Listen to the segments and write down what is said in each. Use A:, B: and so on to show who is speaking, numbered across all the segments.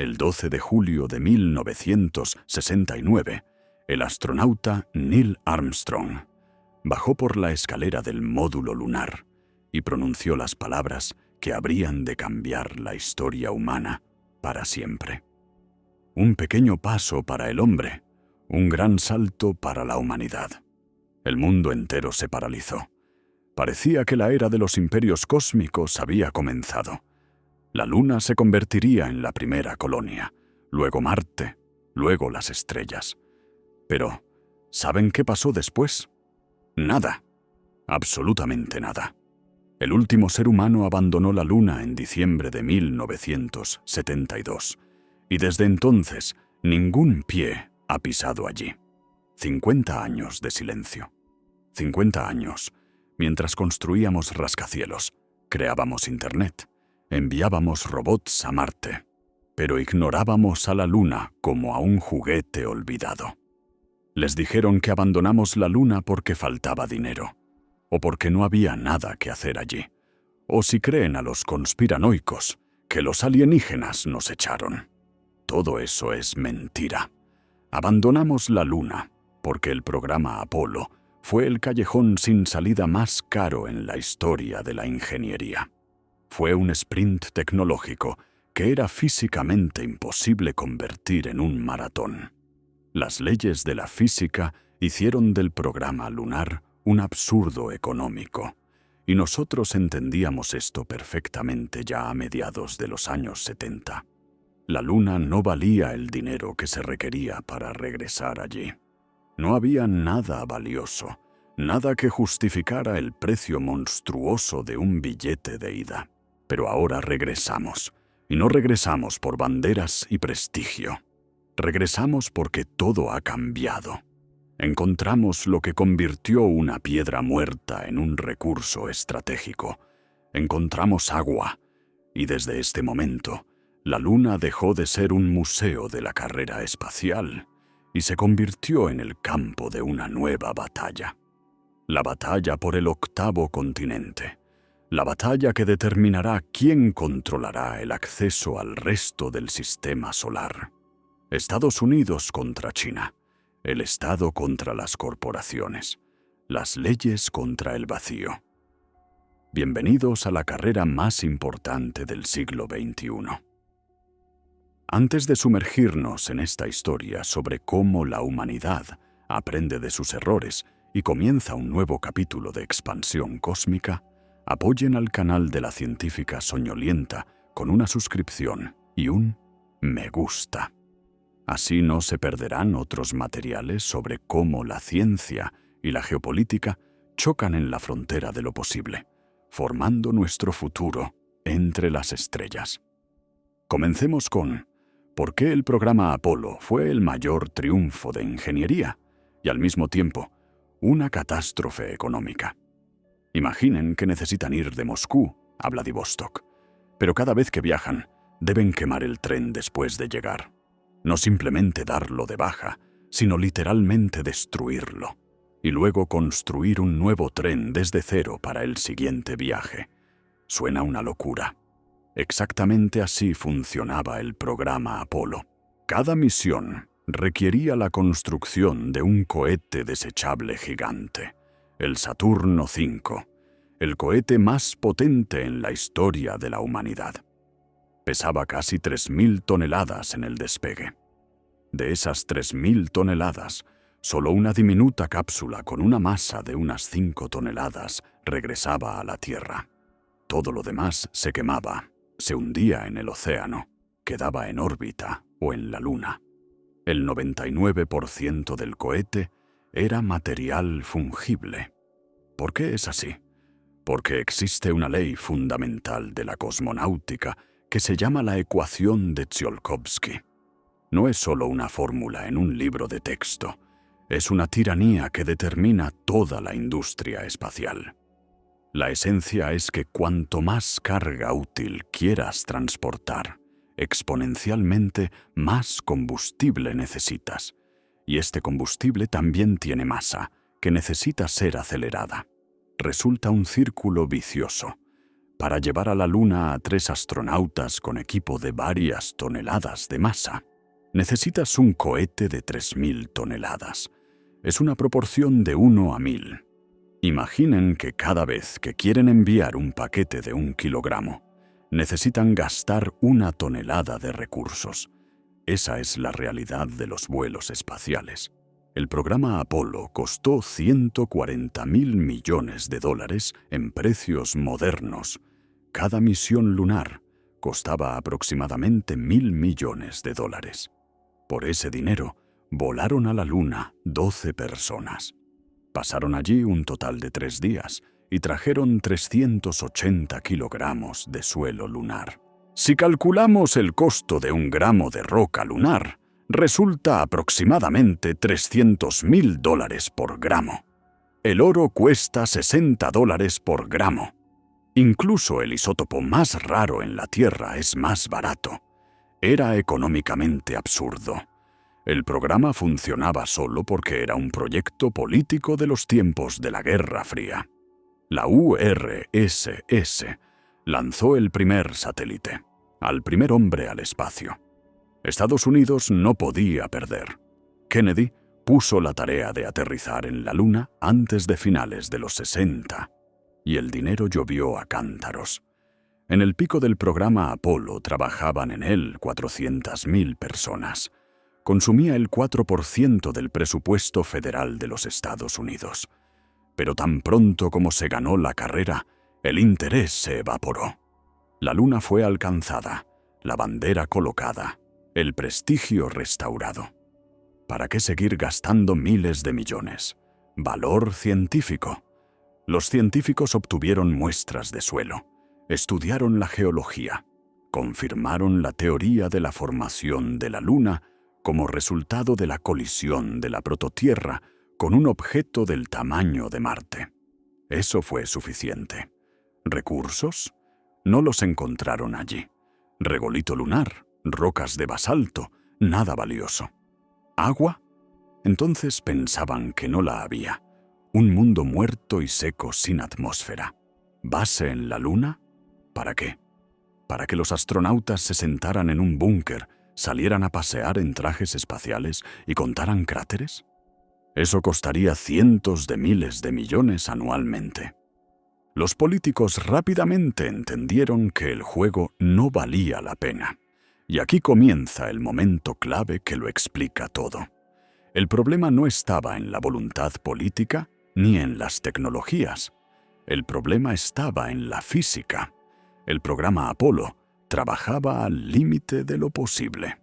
A: El 12 de julio de 1969, el astronauta Neil Armstrong bajó por la escalera del módulo lunar y pronunció las palabras que habrían de cambiar la historia humana para siempre. Un pequeño paso para el hombre, un gran salto para la humanidad. El mundo entero se paralizó. Parecía que la era de los imperios cósmicos había comenzado. La Luna se convertiría en la primera colonia, luego Marte, luego las estrellas. Pero, ¿saben qué pasó después? Nada. Absolutamente nada. El último ser humano abandonó la Luna en diciembre de 1972, y desde entonces ningún pie ha pisado allí. 50 años de silencio. 50 años, mientras construíamos rascacielos, creábamos Internet, enviábamos robots a Marte, pero ignorábamos a la Luna como a un juguete olvidado. Les dijeron que abandonamos la Luna porque faltaba dinero, o porque no había nada que hacer allí, o si creen a los conspiranoicos, que los alienígenas nos echaron. Todo eso es mentira. Abandonamos la Luna porque el programa Apolo fue el callejón sin salida más caro en la historia de la ingeniería. Fue un sprint tecnológico que era físicamente imposible convertir en un maratón. Las leyes de la física hicieron del programa lunar un absurdo económico, y nosotros entendíamos esto perfectamente ya a mediados de los años 70. La Luna no valía el dinero que se requería para regresar allí. No había nada valioso, nada que justificara el precio monstruoso de un billete de ida. Pero ahora regresamos, y no regresamos por banderas y prestigio. Regresamos porque todo ha cambiado. Encontramos lo que convirtió una piedra muerta en un recurso estratégico. Encontramos agua, y desde este momento, la Luna dejó de ser un museo de la carrera espacial y se convirtió en el campo de una nueva batalla. La batalla por el 8º continente. La batalla que determinará quién controlará el acceso al resto del sistema solar. Estados Unidos contra China. El Estado contra las corporaciones. Las leyes contra el vacío. Bienvenidos a la carrera más importante del siglo XXI. Antes de sumergirnos en esta historia sobre cómo la humanidad aprende de sus errores y comienza un nuevo capítulo de expansión cósmica, apoyen al canal de la científica soñolienta con una suscripción y un me gusta. Así no se perderán otros materiales sobre cómo la ciencia y la geopolítica chocan en la frontera de lo posible, formando nuestro futuro entre las estrellas. Comencemos con ¿por qué el programa Apolo fue el mayor triunfo de ingeniería y al mismo tiempo una catástrofe económica? Imaginen que necesitan ir de Moscú a Vladivostok, pero cada vez que viajan deben quemar el tren después de llegar. No simplemente darlo de baja, sino literalmente destruirlo, y luego construir un nuevo tren desde cero para el siguiente viaje. Suena una locura. Exactamente así funcionaba el programa Apolo. Cada misión requería la construcción de un cohete desechable gigante, el Saturno V, el cohete más potente en la historia de la humanidad. Pesaba casi 3.000 toneladas en el despegue. De esas 3.000 toneladas, solo una diminuta cápsula con una masa de unas 5 toneladas regresaba a la Tierra. Todo lo demás se quemaba, se hundía en el océano, quedaba en órbita o en la Luna. El 99% del cohete era material fungible. ¿Por qué es así? Porque existe una ley fundamental de la cosmonáutica que se llama la ecuación de Tsiolkovsky. No es solo una fórmula en un libro de texto, es una tiranía que determina toda la industria espacial. La esencia es que cuanto más carga útil quieras transportar, exponencialmente más combustible necesitas. Y este combustible también tiene masa, que necesita ser acelerada. Resulta un círculo vicioso. para llevar a la Luna a 3 astronautas con equipo de varias toneladas de masa, necesitas un cohete de 3.000 toneladas. Es una proporción de 1 a 1.000. Imaginen que cada vez que quieren enviar un paquete de 1 kilogramo, necesitan gastar 1 tonelada de recursos. Esa es la realidad de los vuelos espaciales. El programa Apolo costó $140.000 millones en precios modernos. Cada misión lunar costaba aproximadamente $1.000 millones. Por ese dinero, volaron a la Luna 12 personas. Pasaron allí un total de 3 días y trajeron 380 kilogramos de suelo lunar. Si calculamos el costo de 1 gramo de roca lunar, resulta aproximadamente $300.000 por gramo. El oro cuesta $60 por gramo. Incluso el isótopo más raro en la Tierra es más barato. Era económicamente absurdo. El programa funcionaba solo porque era un proyecto político de los tiempos de la Guerra Fría. La URSS lanzó el primer satélite, al primer hombre al espacio. Estados Unidos no podía perder. Kennedy puso la tarea de aterrizar en la Luna antes de finales de los 60, y el dinero llovió a cántaros. En el pico del programa Apolo trabajaban en él 400.000 personas. Consumía el 4% del presupuesto federal de los Estados Unidos. Pero tan pronto como se ganó la carrera, el interés se evaporó. La Luna fue alcanzada, la bandera colocada, el prestigio restaurado. ¿Para qué seguir gastando miles de millones? Valor científico. Los científicos obtuvieron muestras de suelo, estudiaron la geología, confirmaron la teoría de la formación de la Luna como resultado de la colisión de la prototierra con un objeto del tamaño de Marte. Eso fue suficiente. ¿Recursos? No los encontraron allí. Regolito lunar, rocas de basalto, nada valioso. ¿Agua? Entonces pensaban que no la había. Un mundo muerto y seco sin atmósfera. ¿Base en la Luna? ¿Para qué? ¿Para que los astronautas se sentaran en un búnker, salieran a pasear en trajes espaciales y contaran cráteres? Eso costaría cientos de miles de millones anualmente. Los políticos rápidamente entendieron que el juego no valía la pena. Y aquí comienza el momento clave que lo explica todo. El problema no estaba en la voluntad política ni en las tecnologías. El problema estaba en la física. El programa Apolo trabajaba al límite de lo posible.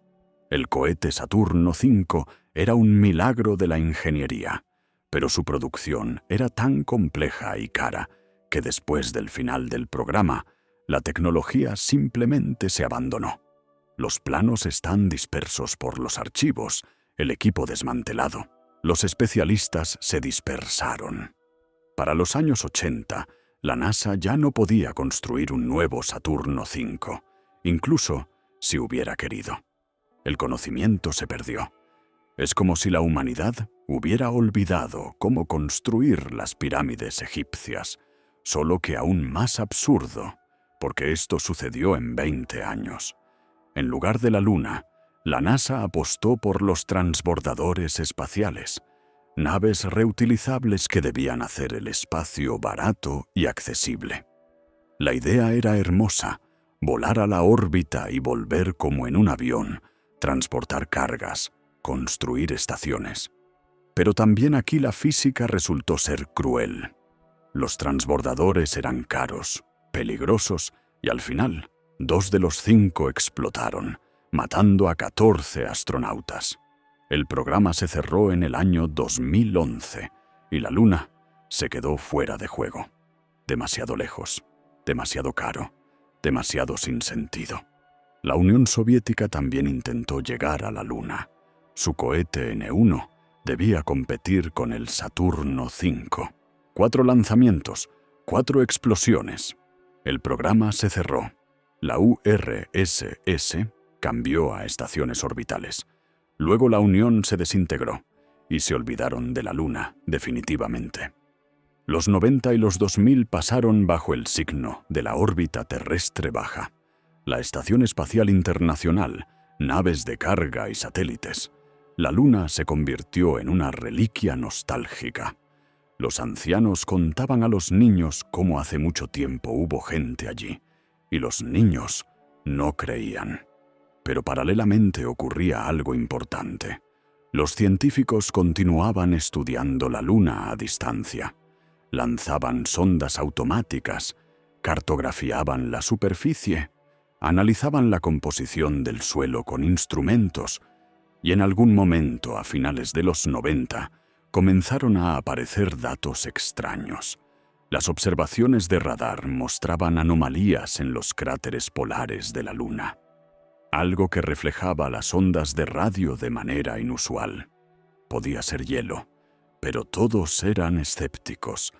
A: El cohete Saturno V era un milagro de la ingeniería, pero su producción era tan compleja y cara que después del final del programa, la tecnología simplemente se abandonó. Los planos están dispersos por los archivos, el equipo desmantelado. Los especialistas se dispersaron. Para los años 80, la NASA ya no podía construir un nuevo Saturno V, incluso si hubiera querido. El conocimiento se perdió. Es como si la humanidad hubiera olvidado cómo construir las pirámides egipcias, solo que aún más absurdo, porque esto sucedió en 20 años. En lugar de la Luna, la NASA apostó por los transbordadores espaciales, naves reutilizables que debían hacer el espacio barato y accesible. La idea era hermosa, volar a la órbita y volver como en un avión, transportar cargas, construir estaciones. Pero también aquí la física resultó ser cruel. Los transbordadores eran caros, peligrosos y al final, 2 de los 5 explotaron, matando a 14 astronautas. El programa se cerró en el año 2011 y la Luna se quedó fuera de juego. Demasiado lejos, demasiado caro, demasiado sin sentido. La Unión Soviética también intentó llegar a la Luna. Su cohete N-1 debía competir con el Saturno V. 4 lanzamientos, 4 explosiones. El programa se cerró. La URSS cambió a estaciones orbitales. Luego la Unión se desintegró y se olvidaron de la Luna definitivamente. Los 90 y los 2000 pasaron bajo el signo de la órbita terrestre baja. La Estación Espacial Internacional, naves de carga y satélites. La Luna se convirtió en una reliquia nostálgica. Los ancianos contaban a los niños cómo hace mucho tiempo hubo gente allí, y los niños no creían. Pero paralelamente ocurría algo importante. Los científicos continuaban estudiando la Luna a distancia. Lanzaban sondas automáticas, cartografiaban la superficie, analizaban la composición del suelo con instrumentos, y en algún momento, a finales de los 90, comenzaron a aparecer datos extraños. Las observaciones de radar mostraban anomalías en los cráteres polares de la Luna, algo que reflejaba las ondas de radio de manera inusual. Podía ser hielo, pero todos eran escépticos.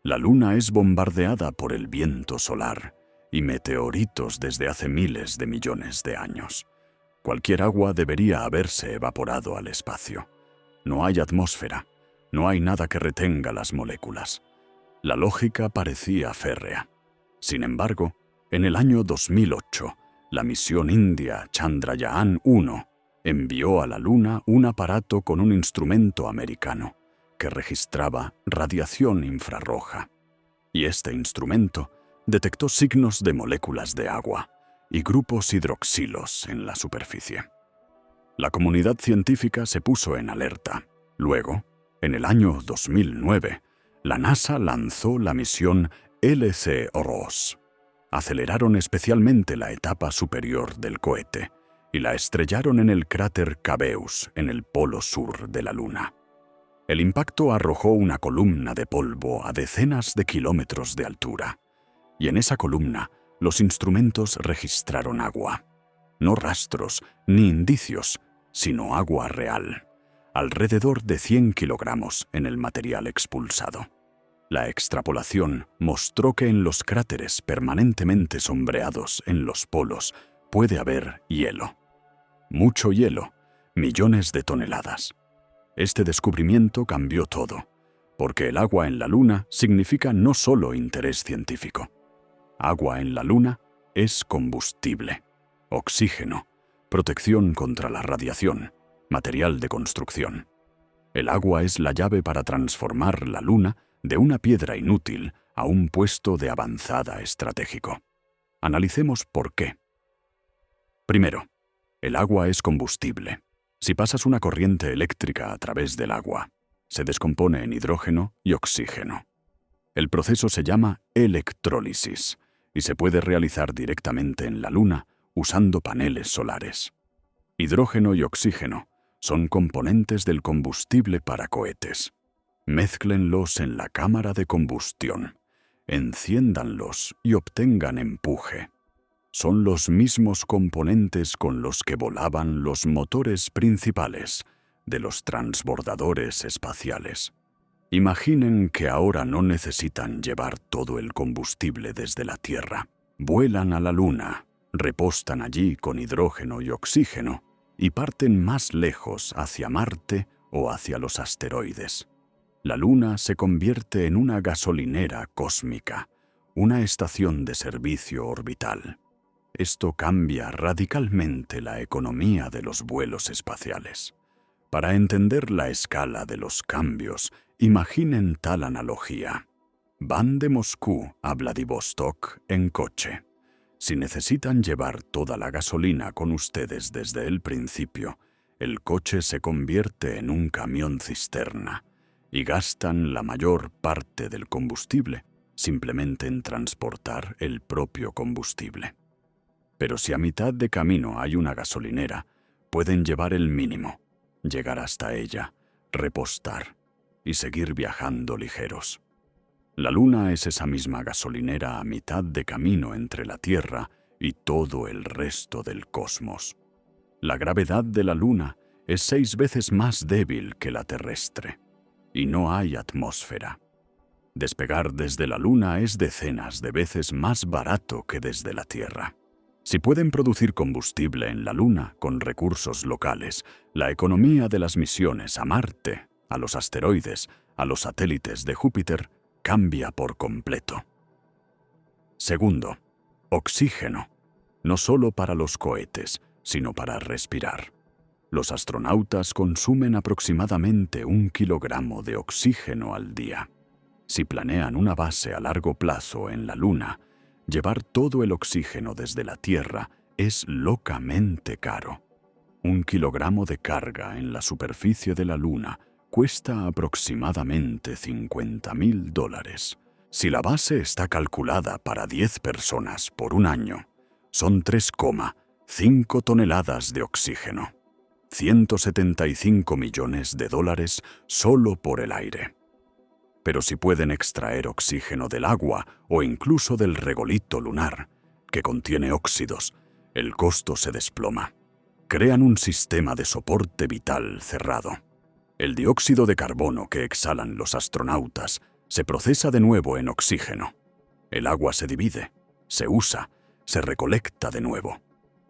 A: La Luna es bombardeada por el viento solar y meteoritos desde hace miles de millones de años. Cualquier agua debería haberse evaporado al espacio. No hay atmósfera, no hay nada que retenga las moléculas. La lógica parecía férrea. Sin embargo, en el año 2008, la misión india Chandrayaan-1 envió a la Luna un aparato con un instrumento americano que registraba radiación infrarroja. Y este instrumento detectó signos de moléculas de agua y grupos hidroxilos en la superficie. La comunidad científica se puso en alerta. Luego, en el año 2009, la NASA lanzó la misión LC-ROS. Aceleraron especialmente la etapa superior del cohete y la estrellaron en el cráter Cabeus, en el polo sur de la Luna. El impacto arrojó una columna de polvo a decenas de kilómetros de altura, y en esa columna los instrumentos registraron agua. No rastros ni indicios, sino agua real, alrededor de 100 kilogramos en el material expulsado. La extrapolación mostró que en los cráteres permanentemente sombreados en los polos puede haber hielo. Mucho hielo, millones de toneladas. Este descubrimiento cambió todo, porque el agua en la Luna significa no solo interés científico. Agua en la Luna es combustible, oxígeno, protección contra la radiación, material de construcción. El agua es la llave para transformar la Luna de una piedra inútil a un puesto de avanzada estratégico. Analicemos por qué. Primero, el agua es combustible. Si pasas una corriente eléctrica a través del agua, se descompone en hidrógeno y oxígeno. El proceso se llama electrólisis y se puede realizar directamente en la Luna usando paneles solares. Hidrógeno y oxígeno son componentes del combustible para cohetes. Mézclenlos en la cámara de combustión, enciéndanlos y obtengan empuje. Son los mismos componentes con los que volaban los motores principales de los transbordadores espaciales. Imaginen que ahora no necesitan llevar todo el combustible desde la Tierra. Vuelan a la Luna, repostan allí con hidrógeno y oxígeno y parten más lejos hacia Marte o hacia los asteroides. La Luna se convierte en una gasolinera cósmica, una estación de servicio orbital. Esto cambia radicalmente la economía de los vuelos espaciales. Para entender la escala de los cambios, imaginen tal analogía. Van de Moscú a Vladivostok en coche. Si necesitan llevar toda la gasolina con ustedes desde el principio, el coche se convierte en un camión cisterna y gastan la mayor parte del combustible simplemente en transportar el propio combustible. Pero si a mitad de camino hay una gasolinera, pueden llevar el mínimo, llegar hasta ella, repostar y seguir viajando ligeros. La Luna es esa misma gasolinera a mitad de camino entre la Tierra y todo el resto del cosmos. La gravedad de la Luna es 6 veces más débil que la terrestre, y no hay atmósfera. Despegar desde la Luna es decenas de veces más barato que desde la Tierra. Si pueden producir combustible en la Luna con recursos locales, la economía de las misiones a Marte, a los asteroides, a los satélites de Júpiter, cambia por completo. Segundo, oxígeno, no solo para los cohetes, sino para respirar. Los astronautas consumen aproximadamente 1 kilogramo de oxígeno al día. Si planean una base a largo plazo en la Luna, llevar todo el oxígeno desde la Tierra es locamente caro. 1 kilogramo de carga en la superficie de la Luna cuesta aproximadamente $50.000. Si la base está calculada para 10 personas por un año, son 3,5 toneladas de oxígeno. $175 millones solo por el aire. Pero si pueden extraer oxígeno del agua o incluso del regolito lunar, que contiene óxidos, el costo se desploma. Crean un sistema de soporte vital cerrado. El dióxido de carbono que exhalan los astronautas se procesa de nuevo en oxígeno. El agua se divide, se usa, se recolecta de nuevo.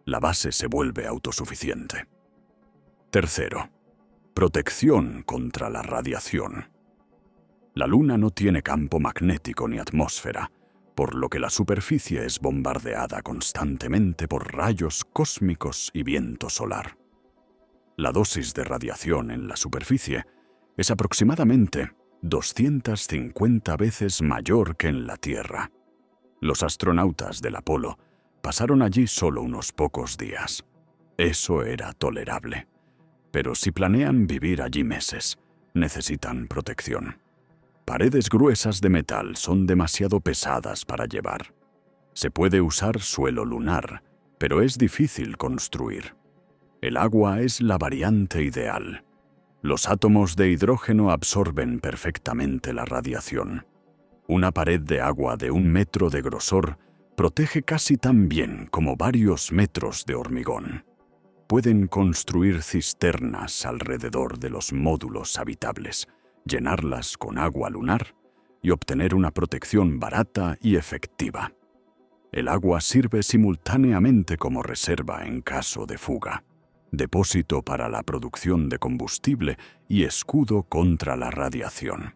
A: La base se vuelve autosuficiente. Tercero, protección contra la radiación. La Luna no tiene campo magnético ni atmósfera, por lo que la superficie es bombardeada constantemente por rayos cósmicos y viento solar. La dosis de radiación en la superficie es aproximadamente 250 veces mayor que en la Tierra. Los astronautas del Apolo pasaron allí solo unos pocos días. Eso era tolerable. Pero si planean vivir allí meses, necesitan protección. Paredes gruesas de metal son demasiado pesadas para llevar. Se puede usar suelo lunar, pero es difícil construir. El agua es la variante ideal. Los átomos de hidrógeno absorben perfectamente la radiación. Una pared de agua de 1 metro de grosor protege casi tan bien como varios metros de hormigón. Pueden construir cisternas alrededor de los módulos habitables, llenarlas con agua lunar y obtener una protección barata y efectiva. El agua sirve simultáneamente como reserva en caso de fuga, depósito para la producción de combustible y escudo contra la radiación.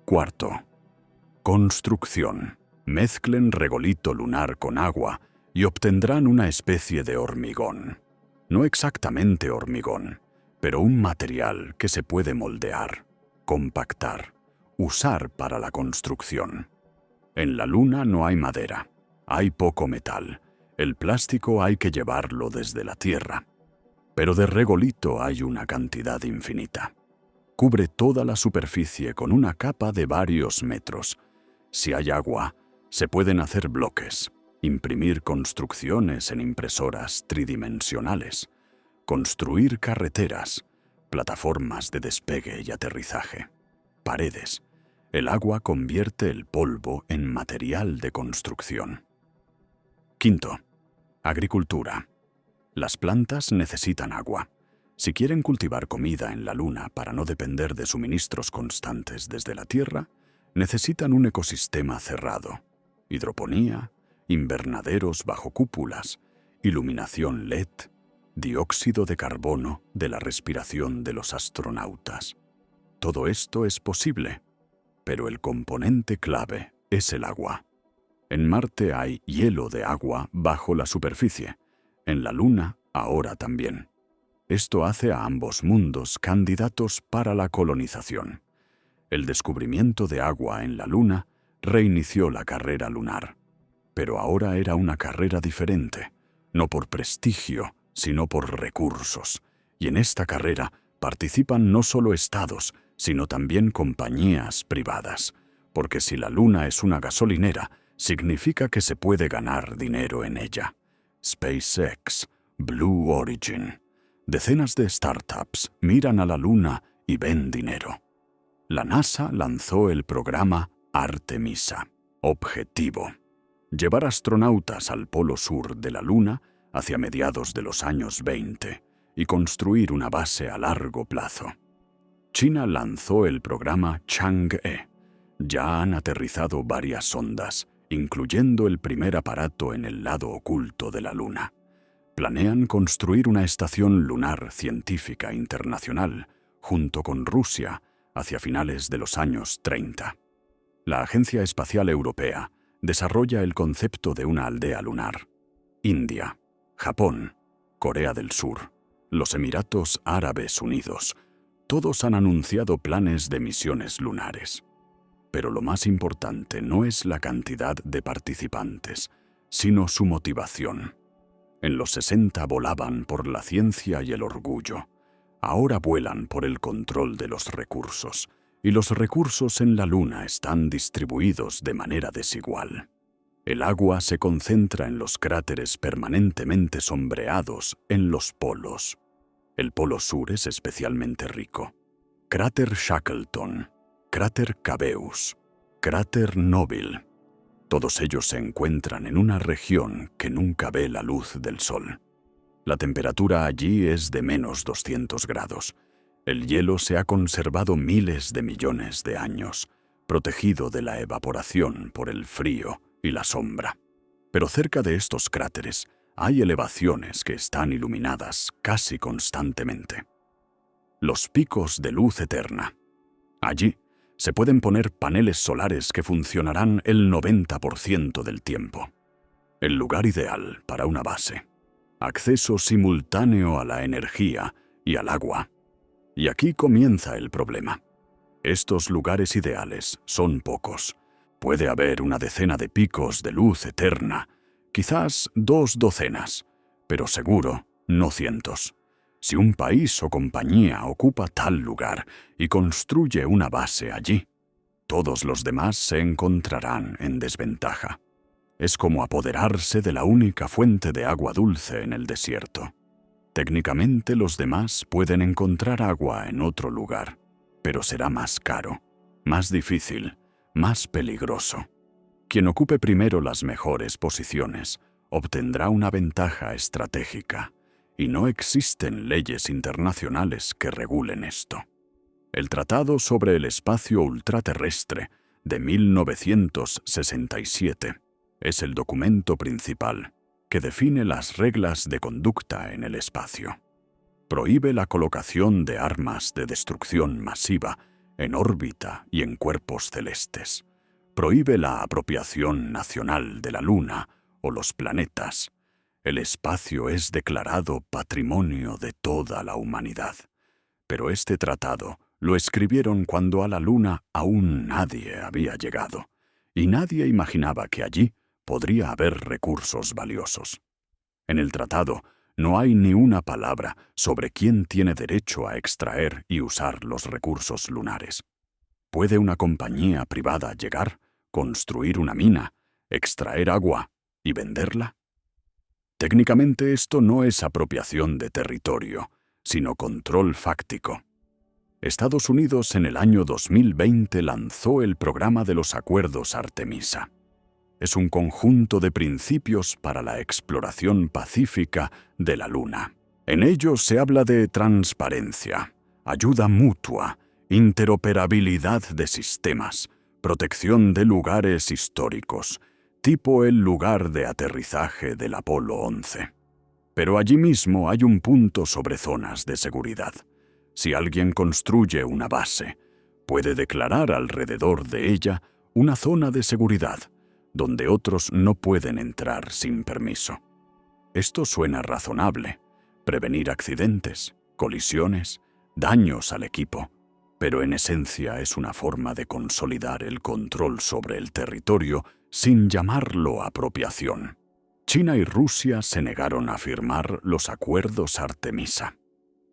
A: Cuarto, construcción. Mezclen regolito lunar con agua y obtendrán una especie de hormigón. No exactamente hormigón, pero un material que se puede moldear, compactar, usar para la construcción. En la Luna no hay madera, hay poco metal. El plástico hay que llevarlo desde la Tierra. Pero de regolito hay una cantidad infinita. Cubre toda la superficie con una capa de varios metros. Si hay agua, se pueden hacer bloques, imprimir construcciones en impresoras tridimensionales, construir carreteras, plataformas de despegue y aterrizaje, paredes. El agua convierte el polvo en material de construcción. Quinto, agricultura. Las plantas necesitan agua. Si quieren cultivar comida en la Luna para no depender de suministros constantes desde la Tierra, necesitan un ecosistema cerrado, hidroponía, invernaderos bajo cúpulas, iluminación LED, dióxido de carbono de la respiración de los astronautas. Todo esto es posible, pero el componente clave es el agua. En Marte hay hielo de agua bajo la superficie. En la Luna, ahora también. Esto hace a ambos mundos candidatos para la colonización. El descubrimiento de agua en la Luna reinició la carrera lunar. Pero ahora era una carrera diferente, no por prestigio, sino por recursos. Y en esta carrera participan no solo estados, sino también compañías privadas. Porque si la Luna es una gasolinera, significa que se puede ganar dinero en ella. SpaceX, Blue Origin. Decenas de startups miran a la Luna y ven dinero. La NASA lanzó el programa Artemisa. Objetivo: llevar astronautas al polo sur de la Luna hacia mediados de los años 20 y construir una base a largo plazo. China lanzó el programa Chang'e. Ya han aterrizado varias sondas, incluyendo el primer aparato en el lado oculto de la Luna. Planean construir una estación lunar científica internacional, junto con Rusia, hacia finales de los años 30. La Agencia Espacial Europea desarrolla el concepto de una aldea lunar. India, Japón, Corea del Sur, los Emiratos Árabes Unidos, todos han anunciado planes de misiones lunares. Pero lo más importante no es la cantidad de participantes, sino su motivación. En los 60 volaban por la ciencia y el orgullo. Ahora vuelan por el control de los recursos, y los recursos en la Luna están distribuidos de manera desigual. El agua se concentra en los cráteres permanentemente sombreados en los polos. El polo sur es especialmente rico. Cráter Shackleton, cráter Cabeus, cráter Nobile. Todos ellos se encuentran en una región que nunca ve la luz del sol. La temperatura allí es de menos 200 grados. El hielo se ha conservado miles de millones de años, protegido de la evaporación por el frío y la sombra. Pero cerca de estos cráteres hay elevaciones que están iluminadas casi constantemente. Los picos de luz eterna. Allí se pueden poner paneles solares que funcionarán el 90% del tiempo. El lugar ideal para una base. Acceso simultáneo a la energía y al agua. Y aquí comienza el problema. Estos lugares ideales son pocos. Puede haber una decena de picos de luz eterna, quizás 2 docenas, pero seguro no cientos. Si un país o compañía ocupa tal lugar y construye una base allí, todos los demás se encontrarán en desventaja. Es como apoderarse de la única fuente de agua dulce en el desierto. Técnicamente los demás pueden encontrar agua en otro lugar, pero será más caro, más difícil, más peligroso. Quien ocupe primero las mejores posiciones obtendrá una ventaja estratégica, y no existen leyes internacionales que regulen esto. El Tratado sobre el Espacio Ultraterrestre de 1967 es el documento principal que define las reglas de conducta en el espacio. Prohíbe la colocación de armas de destrucción masiva en órbita y en cuerpos celestes. Prohíbe la apropiación nacional de la Luna o los planetas. El espacio es declarado patrimonio de toda la humanidad. Pero este tratado lo escribieron cuando a la Luna aún nadie había llegado, y nadie imaginaba que allí podría haber recursos valiosos. En el tratado no hay ni una palabra sobre quién tiene derecho a extraer y usar los recursos lunares. ¿Puede una compañía privada llegar, construir una mina, extraer agua y venderla? Técnicamente esto no es apropiación de territorio, sino control fáctico. Estados Unidos en el año 2020 lanzó el programa de los Acuerdos Artemisa. Es un conjunto de principios para la exploración pacífica de la Luna. En ellos se habla de transparencia, ayuda mutua, interoperabilidad de sistemas, protección de lugares históricos, tipo el lugar de aterrizaje del Apolo 11. Pero allí mismo hay un punto sobre zonas de seguridad. Si alguien construye una base, puede declarar alrededor de ella una zona de seguridad, donde otros no pueden entrar sin permiso. Esto suena razonable: prevenir accidentes, colisiones, daños al equipo, pero en esencia es una forma de consolidar el control sobre el territorio sin llamarlo apropiación. China y Rusia se negaron a firmar los Acuerdos Artemisa.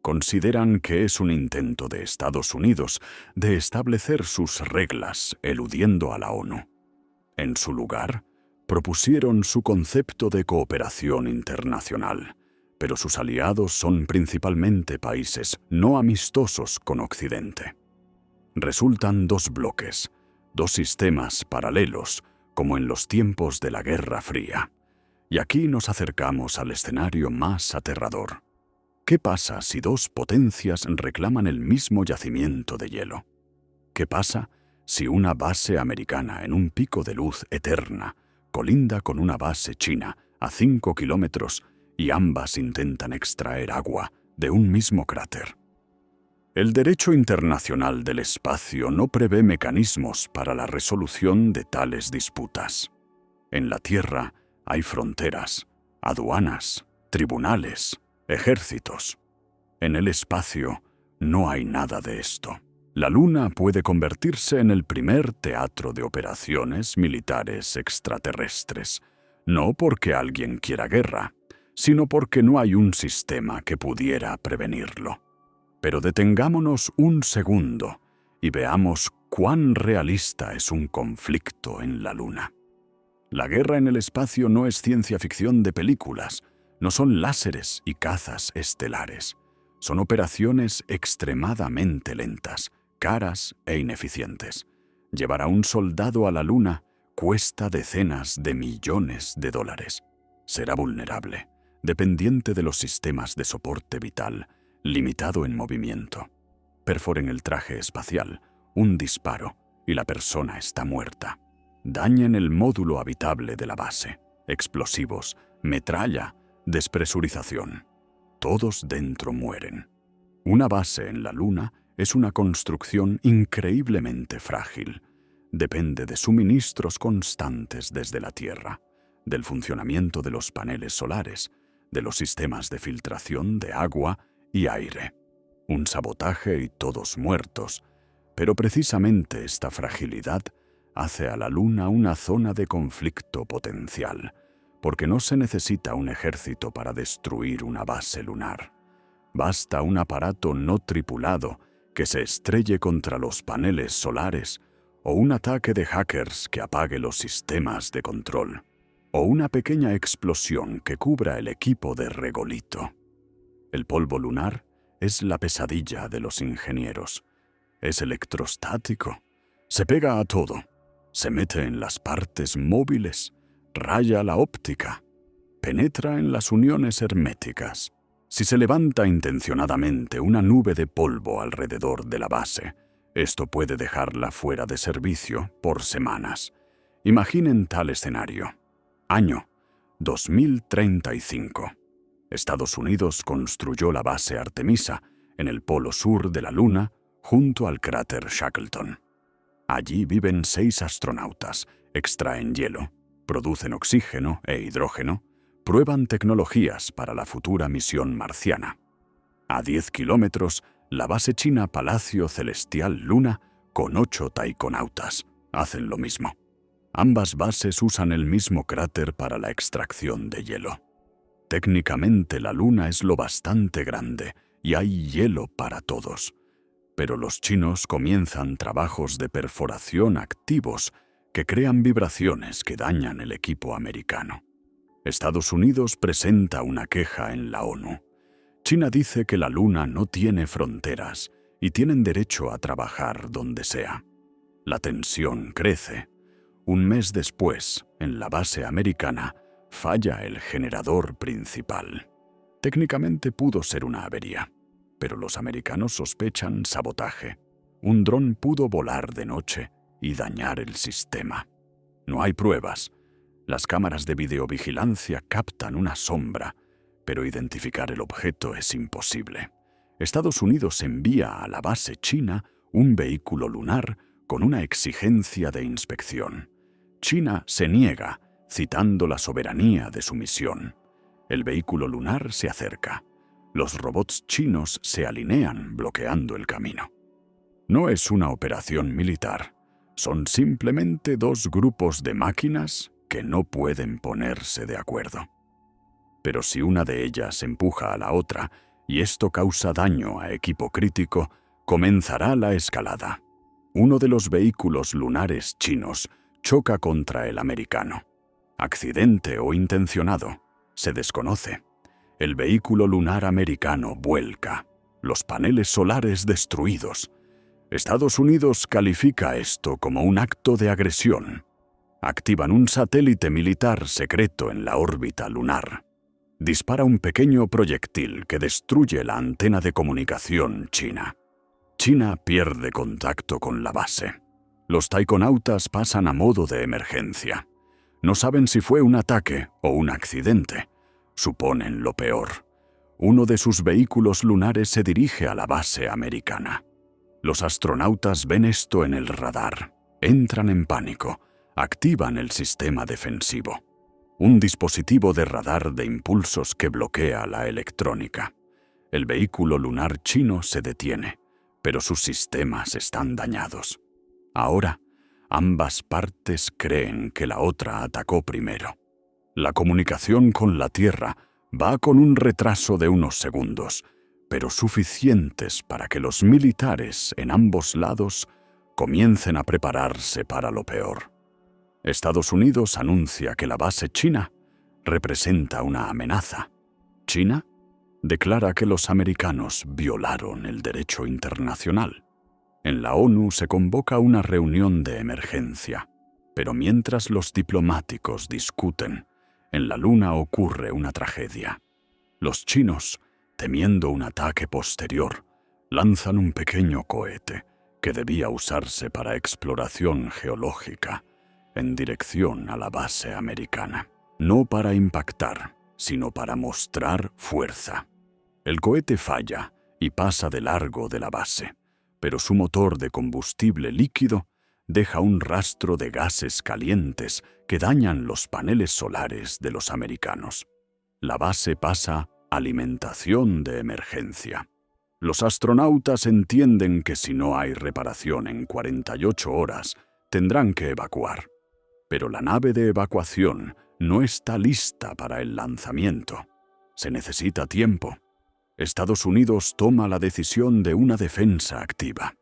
A: Consideran que es un intento de Estados Unidos de establecer sus reglas eludiendo a la ONU. En su lugar, propusieron su concepto de cooperación internacional, pero sus aliados son principalmente países no amistosos con Occidente. Resultan 2 bloques, 2 sistemas paralelos, como en los tiempos de la Guerra Fría. Y aquí nos acercamos al escenario más aterrador. ¿Qué pasa si 2 potencias reclaman el mismo yacimiento de hielo? ¿Qué pasa si una base americana en un pico de luz eterna colinda con una base china a 5 kilómetros y ambas intentan extraer agua de un mismo cráter? El derecho internacional del espacio no prevé mecanismos para la resolución de tales disputas. En la Tierra hay fronteras, aduanas, tribunales, ejércitos. En el espacio no hay nada de esto. La Luna puede convertirse en el primer teatro de operaciones militares extraterrestres, no porque alguien quiera guerra, sino porque no hay un sistema que pudiera prevenirlo. Pero detengámonos un segundo y veamos cuán realista es un conflicto en la Luna. La guerra en el espacio no es ciencia ficción de películas, no son láseres y cazas estelares. Son operaciones extremadamente lentas, caras e ineficientes. Llevar a un soldado a la Luna cuesta decenas de millones de dólares. Será vulnerable, dependiente de los sistemas de soporte vital, limitado en movimiento. Perforen el traje espacial, un disparo, y la persona está muerta. Dañen el módulo habitable de la base, explosivos, metralla, despresurización. Todos dentro mueren. Una base en la Luna es una construcción increíblemente frágil. Depende de suministros constantes desde la Tierra, del funcionamiento de los paneles solares, de los sistemas de filtración de agua y aire. Un sabotaje y todos muertos, pero precisamente esta fragilidad hace a la Luna una zona de conflicto potencial, porque no se necesita un ejército para destruir una base lunar. Basta un aparato no tripulado que se estrelle contra los paneles solares, o un ataque de hackers que apague los sistemas de control, o una pequeña explosión que cubra el equipo de regolito. El polvo lunar es la pesadilla de los ingenieros. Es electrostático, se pega a todo, se mete en las partes móviles, raya la óptica, penetra en las uniones herméticas. Si se levanta intencionadamente una nube de polvo alrededor de la base, esto puede dejarla fuera de servicio por semanas. Imaginen tal escenario. Año 2035. Estados Unidos construyó la base Artemisa en el polo sur de la Luna, junto al cráter Shackleton. Allí viven 6 astronautas, extraen hielo, producen oxígeno e hidrógeno, prueban tecnologías para la futura misión marciana. A 10 kilómetros, la base china Palacio Celestial Luna, con 8 taikonautas, hacen lo mismo. Ambas bases usan el mismo cráter para la extracción de hielo. Técnicamente la Luna es lo bastante grande y hay hielo para todos. Pero los chinos comienzan trabajos de perforación activos que crean vibraciones que dañan el equipo americano. Estados Unidos presenta una queja en la ONU. China dice que la Luna no tiene fronteras y tienen derecho a trabajar donde sea. La tensión crece. Un mes después, en la base americana, falla el generador principal. Técnicamente pudo ser una avería, pero los americanos sospechan sabotaje. Un dron pudo volar de noche y dañar el sistema. No hay pruebas. Las cámaras de videovigilancia captan una sombra, pero identificar el objeto es imposible. Estados Unidos envía a la base china un vehículo lunar con una exigencia de inspección. China se niega, citando la soberanía de su misión. El vehículo lunar se acerca. Los robots chinos se alinean, bloqueando el camino. No es una operación militar. Son simplemente 2 grupos de máquinas que no pueden ponerse de acuerdo. Pero si una de ellas empuja a la otra y esto causa daño a equipo crítico, comenzará la escalada. Uno de los vehículos lunares chinos choca contra el americano. Accidente o intencionado, se desconoce. El vehículo lunar americano vuelca. Los paneles solares destruidos. Estados Unidos califica esto como un acto de agresión. Activan un satélite militar secreto en la órbita lunar. Dispara un pequeño proyectil que destruye la antena de comunicación china. China pierde contacto con la base. Los taikonautas pasan a modo de emergencia. No saben si fue un ataque o un accidente. Suponen lo peor. Uno de sus vehículos lunares se dirige a la base americana. Los astronautas ven esto en el radar, entran en pánico, activan el sistema defensivo, un dispositivo de radar de impulsos que bloquea la electrónica. El vehículo lunar chino se detiene, pero sus sistemas están dañados. Ahora, ambas partes creen que la otra atacó primero. La comunicación con la Tierra va con un retraso de unos segundos, pero suficientes para que los militares en ambos lados comiencen a prepararse para lo peor. Estados Unidos anuncia que la base china representa una amenaza. China declara que los americanos violaron el derecho internacional. En la ONU se convoca una reunión de emergencia, pero mientras los diplomáticos discuten, en la Luna ocurre una tragedia. Los chinos, temiendo un ataque posterior, lanzan un pequeño cohete que debía usarse para exploración geológica en dirección a la base americana. No para impactar, sino para mostrar fuerza. El cohete falla y pasa de largo de la base, pero su motor de combustible líquido deja un rastro de gases calientes que dañan los paneles solares de los americanos. La base pasa a alimentación de emergencia. Los astronautas entienden que si no hay reparación en 48 horas, tendrán que evacuar. Pero la nave de evacuación no está lista para el lanzamiento. Se necesita tiempo. Estados Unidos toma la decisión de una defensa activa.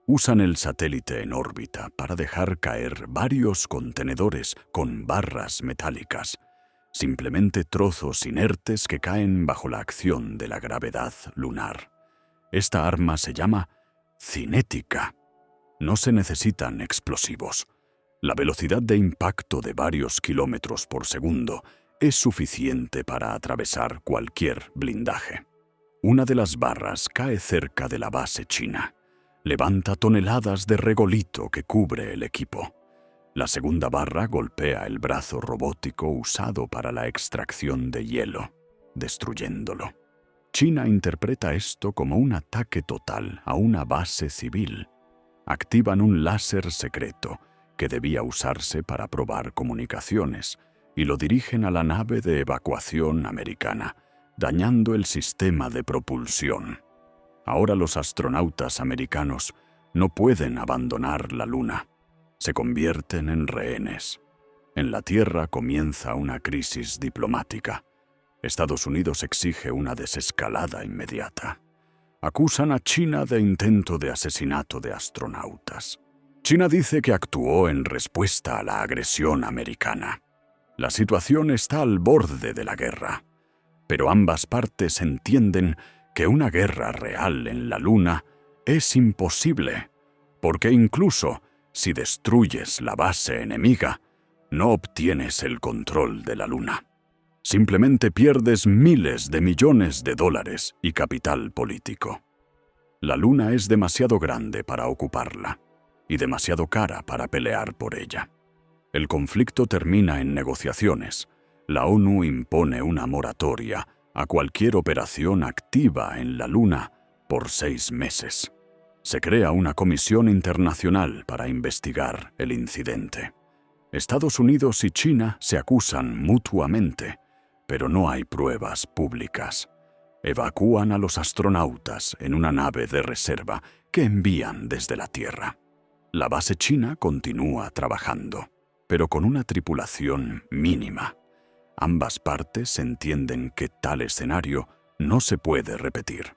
A: Usan el satélite en órbita para dejar caer varios contenedores con barras metálicas, simplemente trozos inertes que caen bajo la acción de la gravedad lunar. Esta arma se llama cinética. No se necesitan explosivos. La velocidad de impacto de varios kilómetros por segundo es suficiente para atravesar cualquier blindaje. Una de las barras cae cerca de la base china. Levanta toneladas de regolito que cubre el equipo. La segunda barra golpea el brazo robótico usado para la extracción de hielo, destruyéndolo. China interpreta esto como un ataque total a una base civil. Activan un láser secreto que debía usarse para probar comunicaciones y lo dirigen a la nave de evacuación americana, dañando el sistema de propulsión. Ahora los astronautas americanos no pueden abandonar la Luna. Se convierten en rehenes. En la Tierra comienza una crisis diplomática. Estados Unidos exige una desescalada inmediata. Acusan a China de intento de asesinato de astronautas. China dice que actuó en respuesta a la agresión americana. La situación está al borde de la guerra, pero ambas partes entienden que una guerra real en la Luna es imposible, porque incluso si destruyes la base enemiga, no obtienes el control de la Luna. Simplemente pierdes miles de millones de dólares y capital político. La Luna es demasiado grande para ocuparla y demasiado cara para pelear por ella. El conflicto termina en negociaciones. La ONU impone una moratoria a cualquier operación activa en la Luna por 6 meses. Se crea una comisión internacional para investigar el incidente. Estados Unidos y China se acusan mutuamente, pero no hay pruebas públicas. Evacúan a los astronautas en una nave de reserva que envían desde la Tierra. La base china continúa trabajando, pero con una tripulación mínima. Ambas partes entienden que tal escenario no se puede repetir.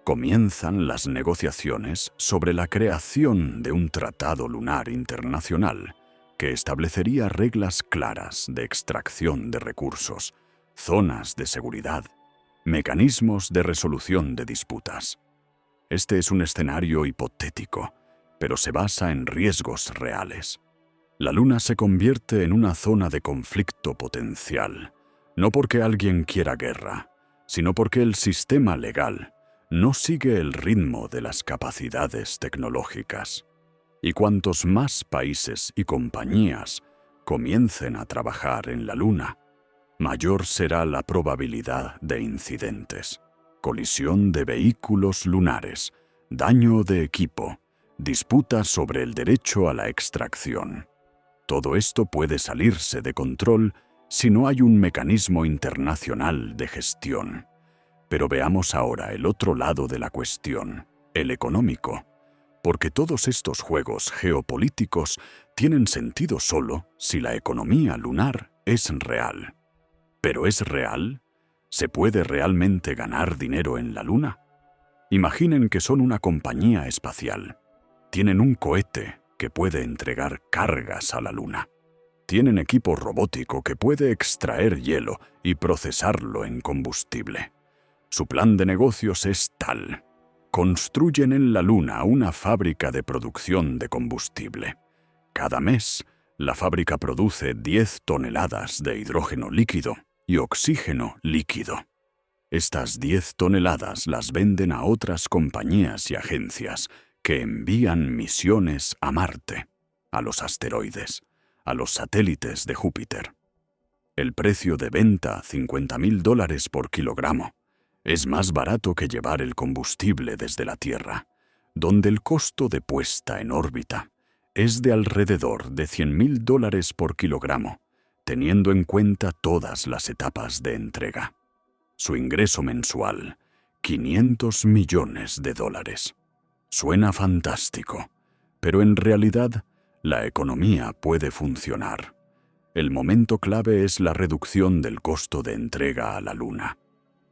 A: Comienzan las negociaciones sobre la creación de un tratado lunar internacional que establecería reglas claras de extracción de recursos, zonas de seguridad, mecanismos de resolución de disputas. Este es un escenario hipotético, pero se basa en riesgos reales. La Luna se convierte en una zona de conflicto potencial, no porque alguien quiera guerra, sino porque el sistema legal no sigue el ritmo de las capacidades tecnológicas. Y cuantos más países y compañías comiencen a trabajar en la Luna, mayor será la probabilidad de incidentes. colisión de vehículos lunares, daño de equipo, disputa sobre el derecho a la extracción. Todo esto puede salirse de control si no hay un mecanismo internacional de gestión. Pero veamos ahora el otro lado de la cuestión, el económico, porque todos estos juegos geopolíticos tienen sentido solo si la economía lunar es real. ¿Pero es real? ¿Se puede realmente ganar dinero en la Luna? Imaginen que son una compañía espacial. Tienen un cohete que puede entregar cargas a la Luna. Tienen equipo robótico que puede extraer hielo y procesarlo en combustible. Su plan de negocios es tal: construyen en la Luna una fábrica de producción de combustible. Cada mes, la fábrica produce 10 toneladas de hidrógeno líquido y oxígeno líquido. Estas 10 toneladas las venden a otras compañías y agencias que envían misiones a Marte, a los asteroides, a los satélites de Júpiter. El precio de venta, $50.000 por kilogramo. Es más barato que llevar el combustible desde la Tierra, donde el costo de puesta en órbita es de alrededor de $100.000 por kilogramo, teniendo en cuenta todas las etapas de entrega. Su ingreso mensual, $500 millones. Suena fantástico, pero en realidad la economía puede funcionar. El momento clave es la reducción del costo de entrega a la Luna.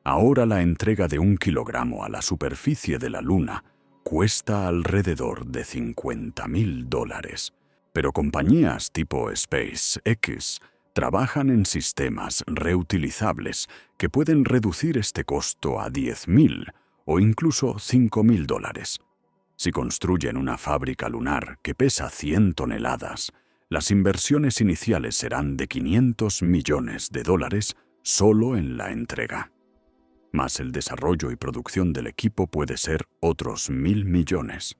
A: Ahora la entrega de 1 kilogramo a la superficie de la Luna cuesta alrededor de $50.000, pero compañías tipo SpaceX trabajan en sistemas reutilizables que pueden reducir este costo a $10.000 o incluso $5.000. Si construyen una fábrica lunar que pesa 100 toneladas, las inversiones iniciales serán de $500 millones solo en la entrega. Más el desarrollo y producción del equipo puede ser otros 1.000 millones.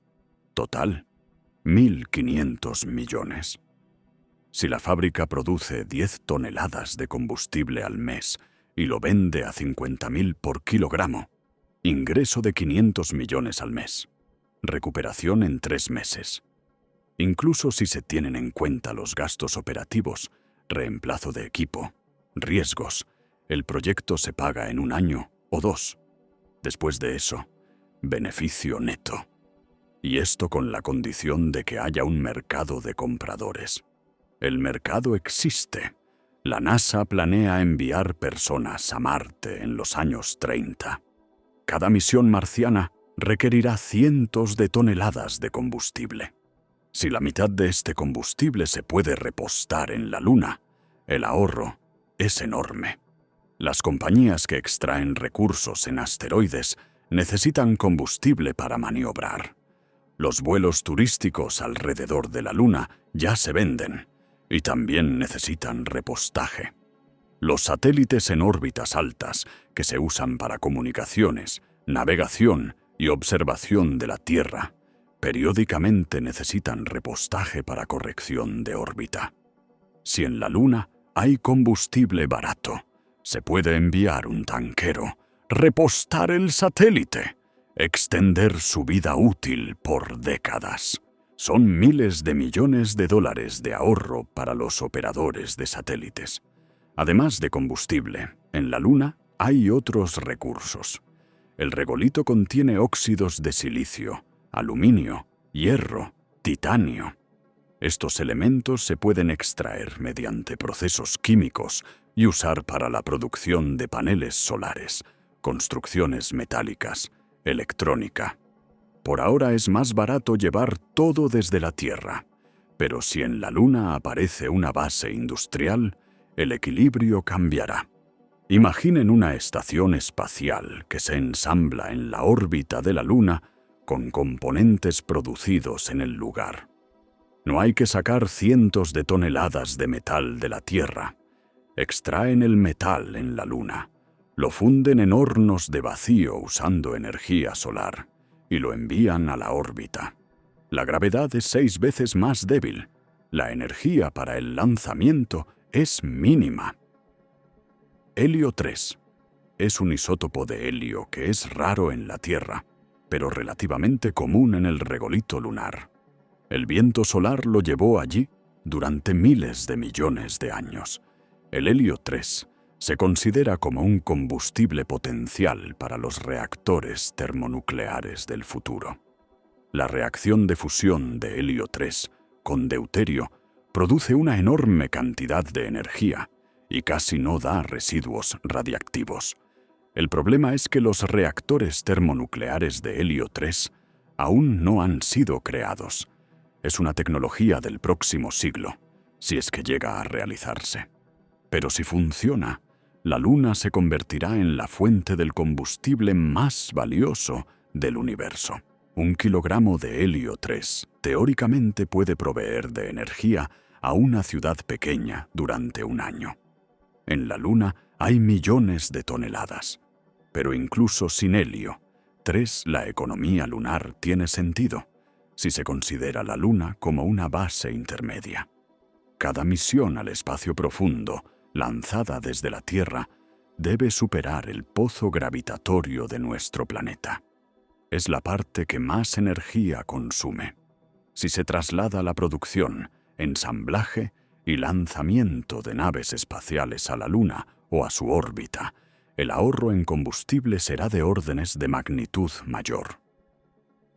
A: Total, 1.500 millones. Si la fábrica produce 10 toneladas de combustible al mes y lo vende a $50.000 por kilogramo, ingreso de 500 millones al mes. Recuperación en 3 meses. Incluso si se tienen en cuenta los gastos operativos, reemplazo de equipo, riesgos, el proyecto se paga en 1 año o 2. Después de eso, beneficio neto. Y esto con la condición de que haya un mercado de compradores. El mercado existe. La NASA planea enviar personas a Marte en los años 30. Cada misión marciana requerirá cientos de toneladas de combustible. Si la mitad de este combustible se puede repostar en la Luna, el ahorro es enorme. Las compañías que extraen recursos en asteroides necesitan combustible para maniobrar. Los vuelos turísticos alrededor de la Luna ya se venden y también necesitan repostaje. Los satélites en órbitas altas que se usan para comunicaciones, navegación y observación de la Tierra periódicamente necesitan repostaje para corrección de órbita. Si en la Luna hay combustible barato, se puede enviar un tanquero, repostar el satélite, extender su vida útil por décadas. Son miles de millones de dólares de ahorro para los operadores de satélites. Además de combustible, en la Luna hay otros recursos. El regolito contiene óxidos de silicio, aluminio, hierro, titanio. Estos elementos se pueden extraer mediante procesos químicos y usar para la producción de paneles solares, construcciones metálicas, electrónica. Por ahora es más barato llevar todo desde la Tierra, pero si en la Luna aparece una base industrial, el equilibrio cambiará. Imaginen una estación espacial que se ensambla en la órbita de la Luna con componentes producidos en el lugar. No hay que sacar cientos de toneladas de metal de la Tierra. Extraen el metal en la Luna, lo funden en hornos de vacío usando energía solar y lo envían a la órbita. La gravedad es 6 veces más débil. La energía para el lanzamiento es mínima. Helio 3. es un isótopo de helio que es raro en la Tierra, pero relativamente común en el regolito lunar. El viento solar lo llevó allí durante miles de millones de años. El helio 3 se considera como un combustible potencial para los reactores termonucleares del futuro. La reacción de fusión de helio 3 con deuterio produce una enorme cantidad de energía y casi no da residuos radiactivos. El problema es que los reactores termonucleares de helio 3 aún no han sido creados. Es una tecnología del próximo siglo, si es que llega a realizarse. Pero si funciona, la Luna se convertirá en la fuente del combustible más valioso del universo. 1 kilogramo de helio 3 teóricamente puede proveer de energía a una ciudad pequeña durante un año. En la Luna hay millones de toneladas, pero incluso sin helio 3 la economía lunar tiene sentido, si se considera la Luna como una base intermedia. Cada misión al espacio profundo, lanzada desde la Tierra, debe superar el pozo gravitatorio de nuestro planeta. Es la parte que más energía consume. Si se traslada la producción, ensamblaje y lanzamiento de naves espaciales a la Luna o a su órbita, el ahorro en combustible será de órdenes de magnitud mayor.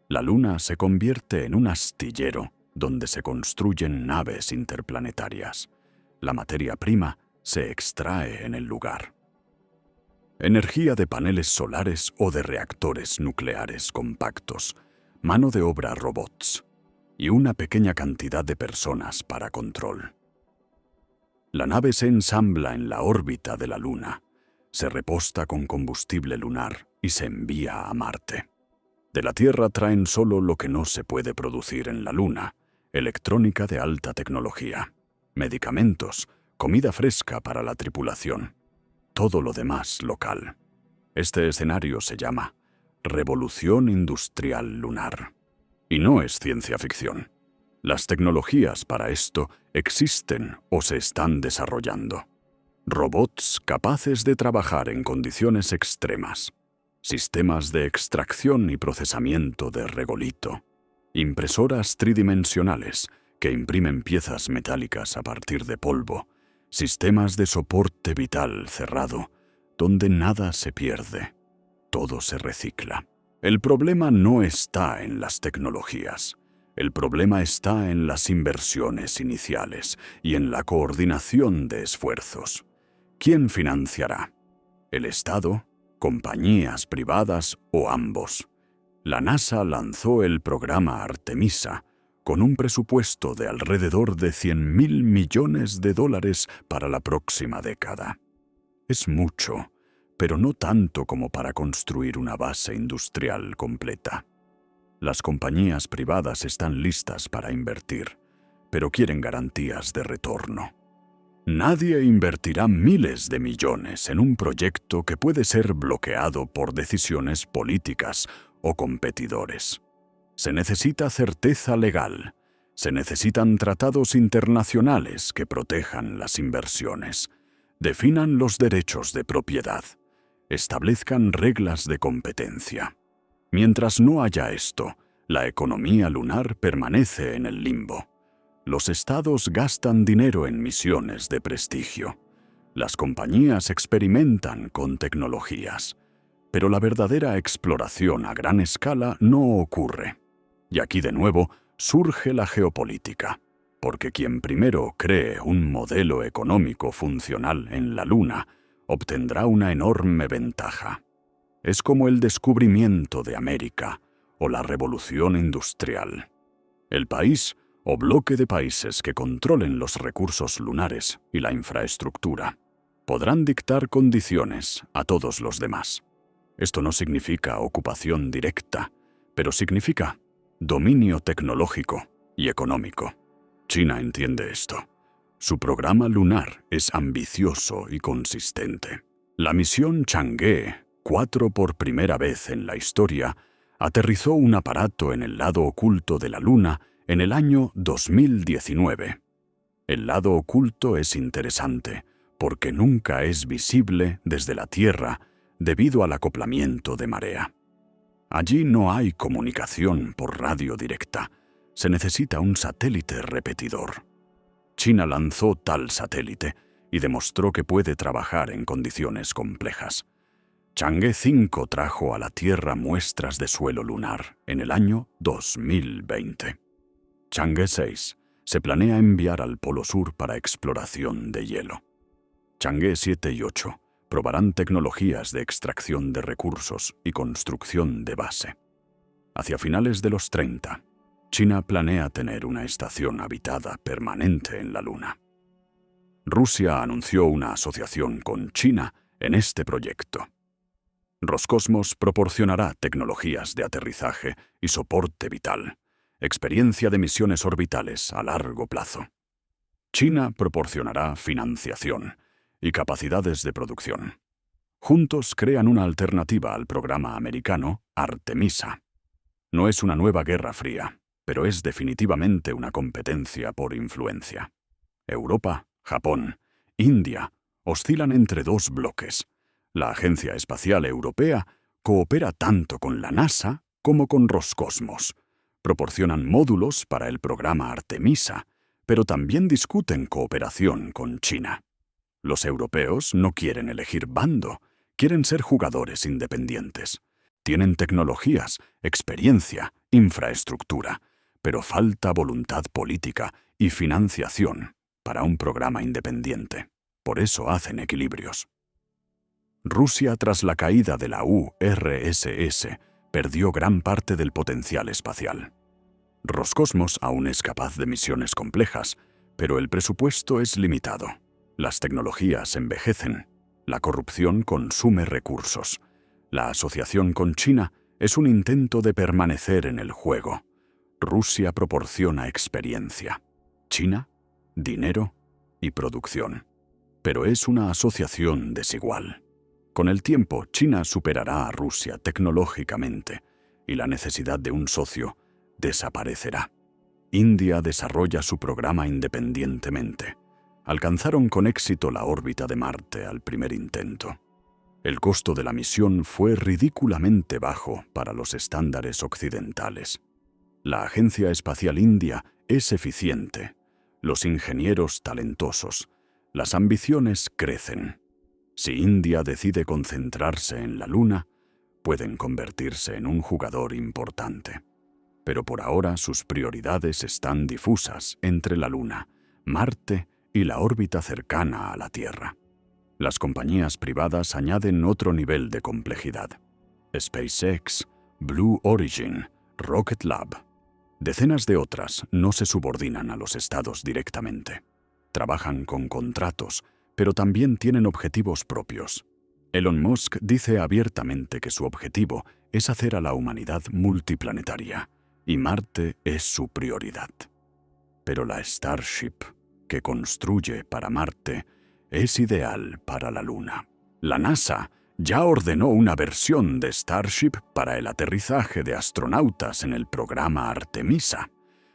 A: La Luna se convierte en un astillero donde se construyen naves interplanetarias. La materia prima se extrae en el lugar. Energía de paneles solares o de reactores nucleares compactos, mano de obra robots y una pequeña cantidad de personas para control. La nave se ensambla en la órbita de la Luna, se reposta con combustible lunar y se envía a Marte. De la Tierra traen solo lo que no se puede producir en la Luna: electrónica de alta tecnología, medicamentos, comida fresca para la tripulación. Todo lo demás local. Este escenario se llama Revolución Industrial Lunar. Y no es ciencia ficción. Las tecnologías para esto existen o se están desarrollando. Robots capaces de trabajar en condiciones extremas. Sistemas de extracción y procesamiento de regolito. Impresoras tridimensionales que imprimen piezas metálicas a partir de polvo. Sistemas de soporte vital cerrado, donde nada se pierde, todo se recicla. El problema no está en las tecnologías. El problema está en las inversiones iniciales y en la coordinación de esfuerzos. ¿Quién financiará? ¿El Estado? ¿Compañías privadas o ambos? La NASA lanzó el programa Artemisa, con un presupuesto de alrededor de $100.000 millones para la próxima década. Es mucho, pero no tanto como para construir una base industrial completa. Las compañías privadas están listas para invertir, pero quieren garantías de retorno. Nadie invertirá miles de millones en un proyecto que puede ser bloqueado por decisiones políticas o competidores. Se necesita certeza legal. Se necesitan tratados internacionales que protejan las inversiones, definan los derechos de propiedad, establezcan reglas de competencia. Mientras no haya esto, la economía lunar permanece en el limbo. Los estados gastan dinero en misiones de prestigio. Las compañías experimentan con tecnologías, pero la verdadera exploración a gran escala no ocurre. Y aquí de nuevo surge la geopolítica, porque quien primero cree un modelo económico funcional en la Luna obtendrá una enorme ventaja. Es como el descubrimiento de América o la revolución industrial. El país o bloque de países que controlen los recursos lunares y la infraestructura podrán dictar condiciones a todos los demás. Esto no significa ocupación directa, pero significa dominio tecnológico y económico. China entiende esto. Su programa lunar es ambicioso y consistente. La misión Chang'e 4 por primera vez en la historia aterrizó un aparato en el lado oculto de la Luna en el año 2019. El lado oculto es interesante porque nunca es visible desde la Tierra debido al acoplamiento de marea. Allí no hay comunicación por radio directa, se necesita un satélite repetidor. China lanzó tal satélite y demostró que puede trabajar en condiciones complejas. Chang'e 5 trajo a la Tierra muestras de suelo lunar en el año 2020. Chang'e 6 se planea enviar al Polo Sur para exploración de hielo. Chang'e 7 y 8 probarán tecnologías de extracción de recursos y construcción de base. Hacia finales de los 30, China planea tener una estación habitada permanente en la Luna. Rusia anunció una asociación con China en este proyecto. Roscosmos proporcionará tecnologías de aterrizaje y soporte vital, experiencia de misiones orbitales a largo plazo. China proporcionará financiación y capacidades de producción. Juntos crean una alternativa al programa americano Artemisa. No es una nueva guerra fría, pero es definitivamente una competencia por influencia. Europa, Japón, India oscilan entre dos bloques. La Agencia Espacial Europea coopera tanto con la NASA como con Roscosmos. Proporcionan módulos para el programa Artemisa, pero también discuten cooperación con China. Los europeos no quieren elegir bando, quieren ser jugadores independientes. Tienen tecnologías, experiencia, infraestructura, pero falta voluntad política y financiación para un programa independiente. Por eso hacen equilibrios. Rusia, tras la caída de la URSS, perdió gran parte del potencial espacial. Roscosmos aún es capaz de misiones complejas, pero el presupuesto es limitado. Las tecnologías envejecen, la corrupción consume recursos. La asociación con China es un intento de permanecer en el juego. Rusia proporciona experiencia. China, dinero y producción. Pero es una asociación desigual. Con el tiempo, China superará a Rusia tecnológicamente y la necesidad de un socio desaparecerá. India desarrolla su programa independientemente. Alcanzaron con éxito la órbita de Marte al primer intento. El costo de la misión fue ridículamente bajo para los estándares occidentales. La Agencia Espacial India es eficiente, los ingenieros talentosos, las ambiciones crecen. Si India decide concentrarse en la Luna, pueden convertirse en un jugador importante. Pero por ahora sus prioridades están difusas entre la Luna, Marte y la órbita cercana a la Tierra. Las compañías privadas añaden otro nivel de complejidad. SpaceX, Blue Origin, Rocket Lab. Decenas de otras no se subordinan a los estados directamente. Trabajan con contratos, pero también tienen objetivos propios. Elon Musk dice abiertamente que su objetivo es hacer a la humanidad multiplanetaria, y Marte es su prioridad. Pero la Starship, que construye para Marte, es ideal para la Luna. La NASA ya ordenó una versión de Starship para el aterrizaje de astronautas en el programa Artemisa.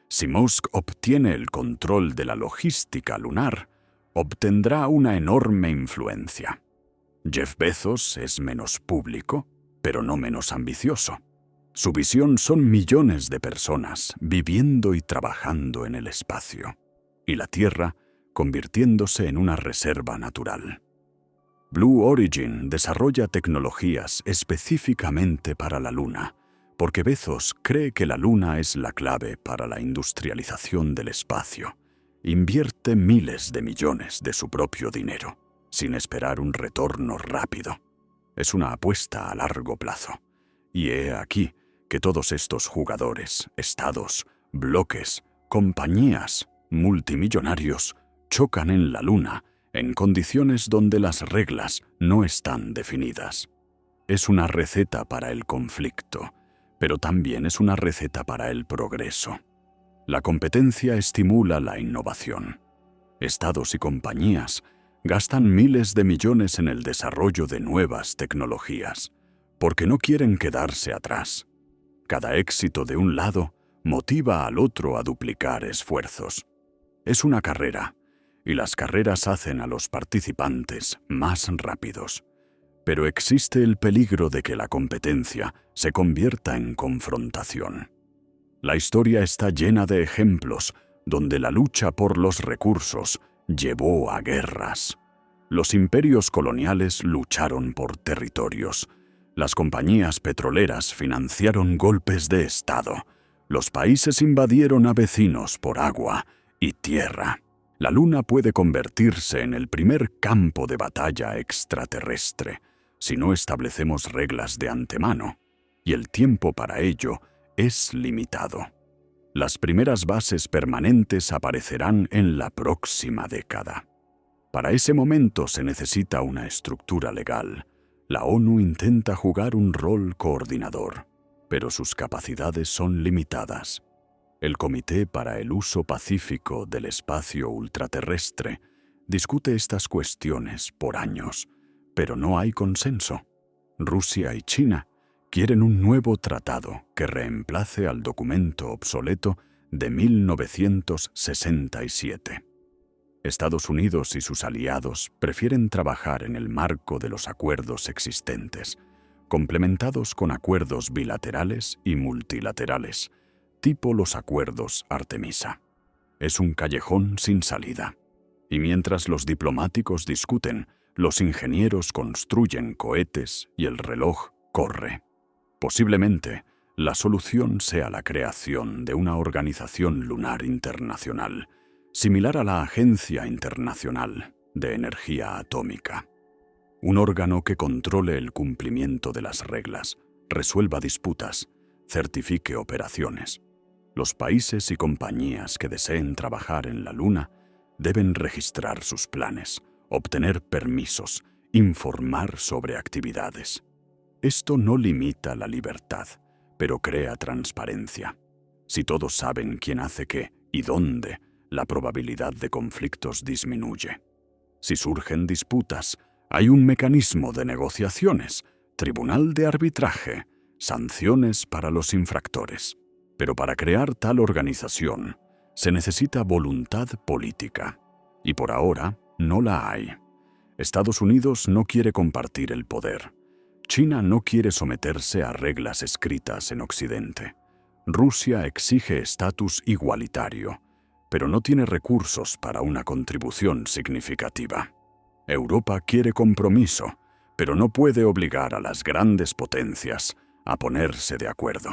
A: Si Musk obtiene el control de la logística lunar, obtendrá una enorme influencia. Jeff Bezos es menos público, pero no menos ambicioso. Su visión son millones de personas viviendo y trabajando en el espacio, y la Tierra convirtiéndose en una reserva natural. Blue Origin desarrolla tecnologías específicamente para la Luna, porque Bezos cree que la Luna es la clave para la industrialización del espacio. Invierte miles de millones de su propio dinero, sin esperar un retorno rápido. Es una apuesta a largo plazo. Y he aquí que todos estos jugadores, estados, bloques, compañías, multimillonarios, chocan en la Luna en condiciones donde las reglas no están definidas. Es una receta para el conflicto, pero también es una receta para el progreso. La competencia estimula la innovación. Estados y compañías gastan miles de millones en el desarrollo de nuevas tecnologías, porque no quieren quedarse atrás. Cada éxito de un lado motiva al otro a duplicar esfuerzos. Es una carrera, y las carreras hacen a los participantes más rápidos. pero existe el peligro de que la competencia se convierta en confrontación. La historia está llena de ejemplos donde la lucha por los recursos llevó a guerras. Los imperios coloniales lucharon por territorios. Las compañías petroleras financiaron golpes de Estado. Los países invadieron a vecinos por agua y tierra. La Luna puede convertirse en el primer campo de batalla extraterrestre si no establecemos reglas de antemano, y el tiempo para ello es limitado. Las primeras bases permanentes aparecerán en la próxima década. Para ese momento se necesita una estructura legal. La ONU intenta jugar un rol coordinador, pero sus capacidades son limitadas. El Comité para el Uso Pacífico del Espacio Ultraterrestre discute estas cuestiones por años, pero no hay consenso. Rusia y China quieren un nuevo tratado que reemplace al documento obsoleto de 1967. Estados Unidos y sus aliados prefieren trabajar en el marco de los acuerdos existentes, complementados con acuerdos bilaterales y multilaterales, tipo los acuerdos Artemisa. Es un callejón sin salida. Y mientras los diplomáticos discuten, los ingenieros construyen cohetes y el reloj corre. Posiblemente, la solución sea la creación de una organización lunar internacional, similar a la Agencia Internacional de Energía Atómica. Un órgano que controle el cumplimiento de las reglas, resuelva disputas, certifique operaciones. Los países y compañías que deseen trabajar en la Luna deben registrar sus planes, obtener permisos, informar sobre actividades. Esto no limita la libertad, pero crea transparencia. Si todos saben quién hace qué y dónde, la probabilidad de conflictos disminuye. Si surgen disputas, hay un mecanismo de negociaciones, tribunal de arbitraje, sanciones para los infractores. Pero para crear tal organización, se necesita voluntad política. Y por ahora, no la hay. Estados Unidos no quiere compartir el poder. China no quiere someterse a reglas escritas en Occidente. Rusia exige estatus igualitario, pero no tiene recursos para una contribución significativa. Europa quiere compromiso, pero no puede obligar a las grandes potencias a ponerse de acuerdo.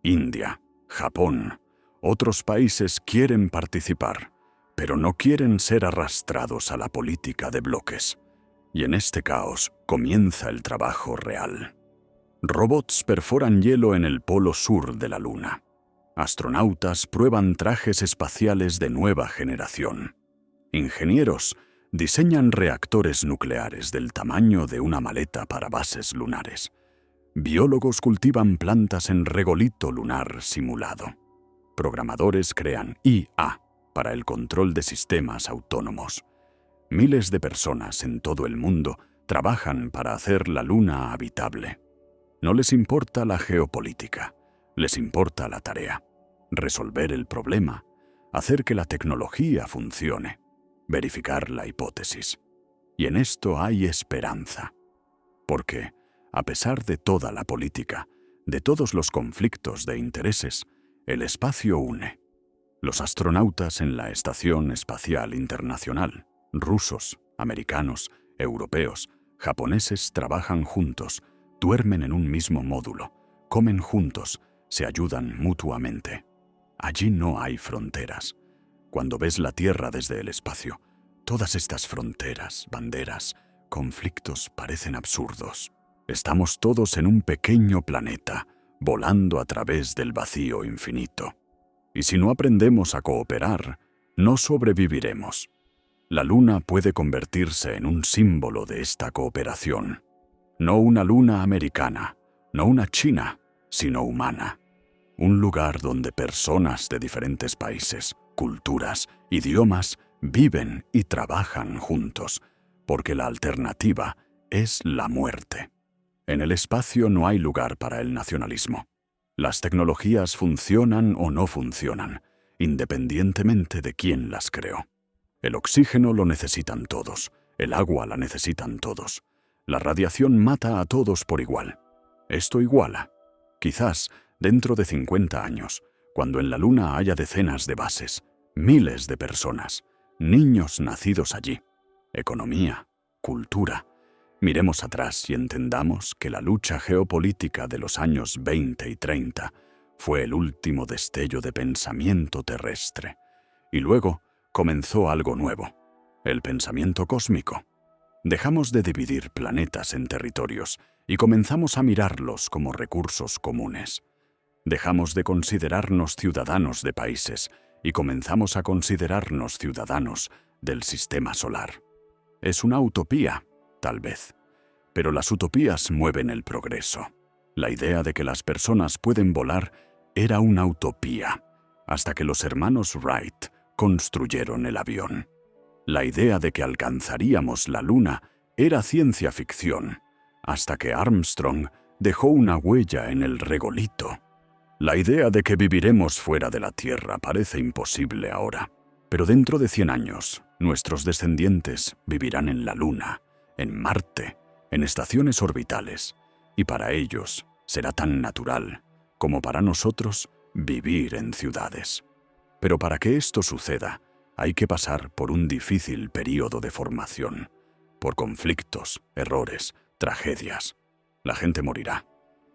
A: India, Japón, otros países quieren participar, pero no quieren ser arrastrados a la política de bloques. Y en este caos comienza el trabajo real. Robots perforan hielo en el polo sur de la Luna. Astronautas prueban trajes espaciales de nueva generación. Ingenieros diseñan reactores nucleares del tamaño de una maleta para bases lunares. Biólogos cultivan plantas en regolito lunar simulado. Programadores crean IA para el control de sistemas autónomos. Miles de personas en todo el mundo trabajan para hacer la Luna habitable. No les importa la geopolítica, les importa la tarea: resolver el problema, hacer que la tecnología funcione, verificar la hipótesis. Y en esto hay esperanza. Porque, a pesar de toda la política, de todos los conflictos de intereses, el espacio une. Los astronautas en la Estación Espacial Internacional, rusos, americanos, europeos, japoneses trabajan juntos, duermen en un mismo módulo, comen juntos, se ayudan mutuamente. Allí no hay fronteras. Cuando ves la Tierra desde el espacio, todas estas fronteras, banderas, conflictos parecen absurdos. Estamos todos en un pequeño planeta, volando a través del vacío infinito. Y si no aprendemos a cooperar, no sobreviviremos. La Luna puede convertirse en un símbolo de esta cooperación. No una Luna americana, no una china, sino humana. Un lugar donde personas de diferentes países, culturas, idiomas, viven y trabajan juntos, porque la alternativa es la muerte. En el espacio no hay lugar para el nacionalismo. Las tecnologías funcionan o no funcionan, independientemente de quién las creó. El oxígeno lo necesitan todos, el agua la necesitan todos. La radiación mata a todos por igual. Esto iguala. Quizás, dentro de 50 años, cuando en la Luna haya decenas de bases, miles de personas, niños nacidos allí, economía, cultura, miremos atrás y entendamos que la lucha geopolítica de los años 20 y 30 fue el último destello de pensamiento terrestre. Y luego comenzó algo nuevo, el pensamiento cósmico. Dejamos de dividir planetas en territorios y comenzamos a mirarlos como recursos comunes. Dejamos de considerarnos ciudadanos de países y comenzamos a considerarnos ciudadanos del sistema solar. Es una utopía, tal vez, pero las utopías mueven el progreso. La idea de que las personas pueden volar era una utopía, hasta que los hermanos Wright construyeron el avión. La idea de que alcanzaríamos la Luna era ciencia ficción, hasta que Armstrong dejó una huella en el regolito. La idea de que viviremos fuera de la Tierra parece imposible ahora, pero dentro de 100 años, nuestros descendientes vivirán en la Luna, en Marte, en estaciones orbitales, y para ellos será tan natural como para nosotros vivir en ciudades. Pero para que esto suceda, hay que pasar por un difícil período de formación, por conflictos, errores, tragedias. La gente morirá.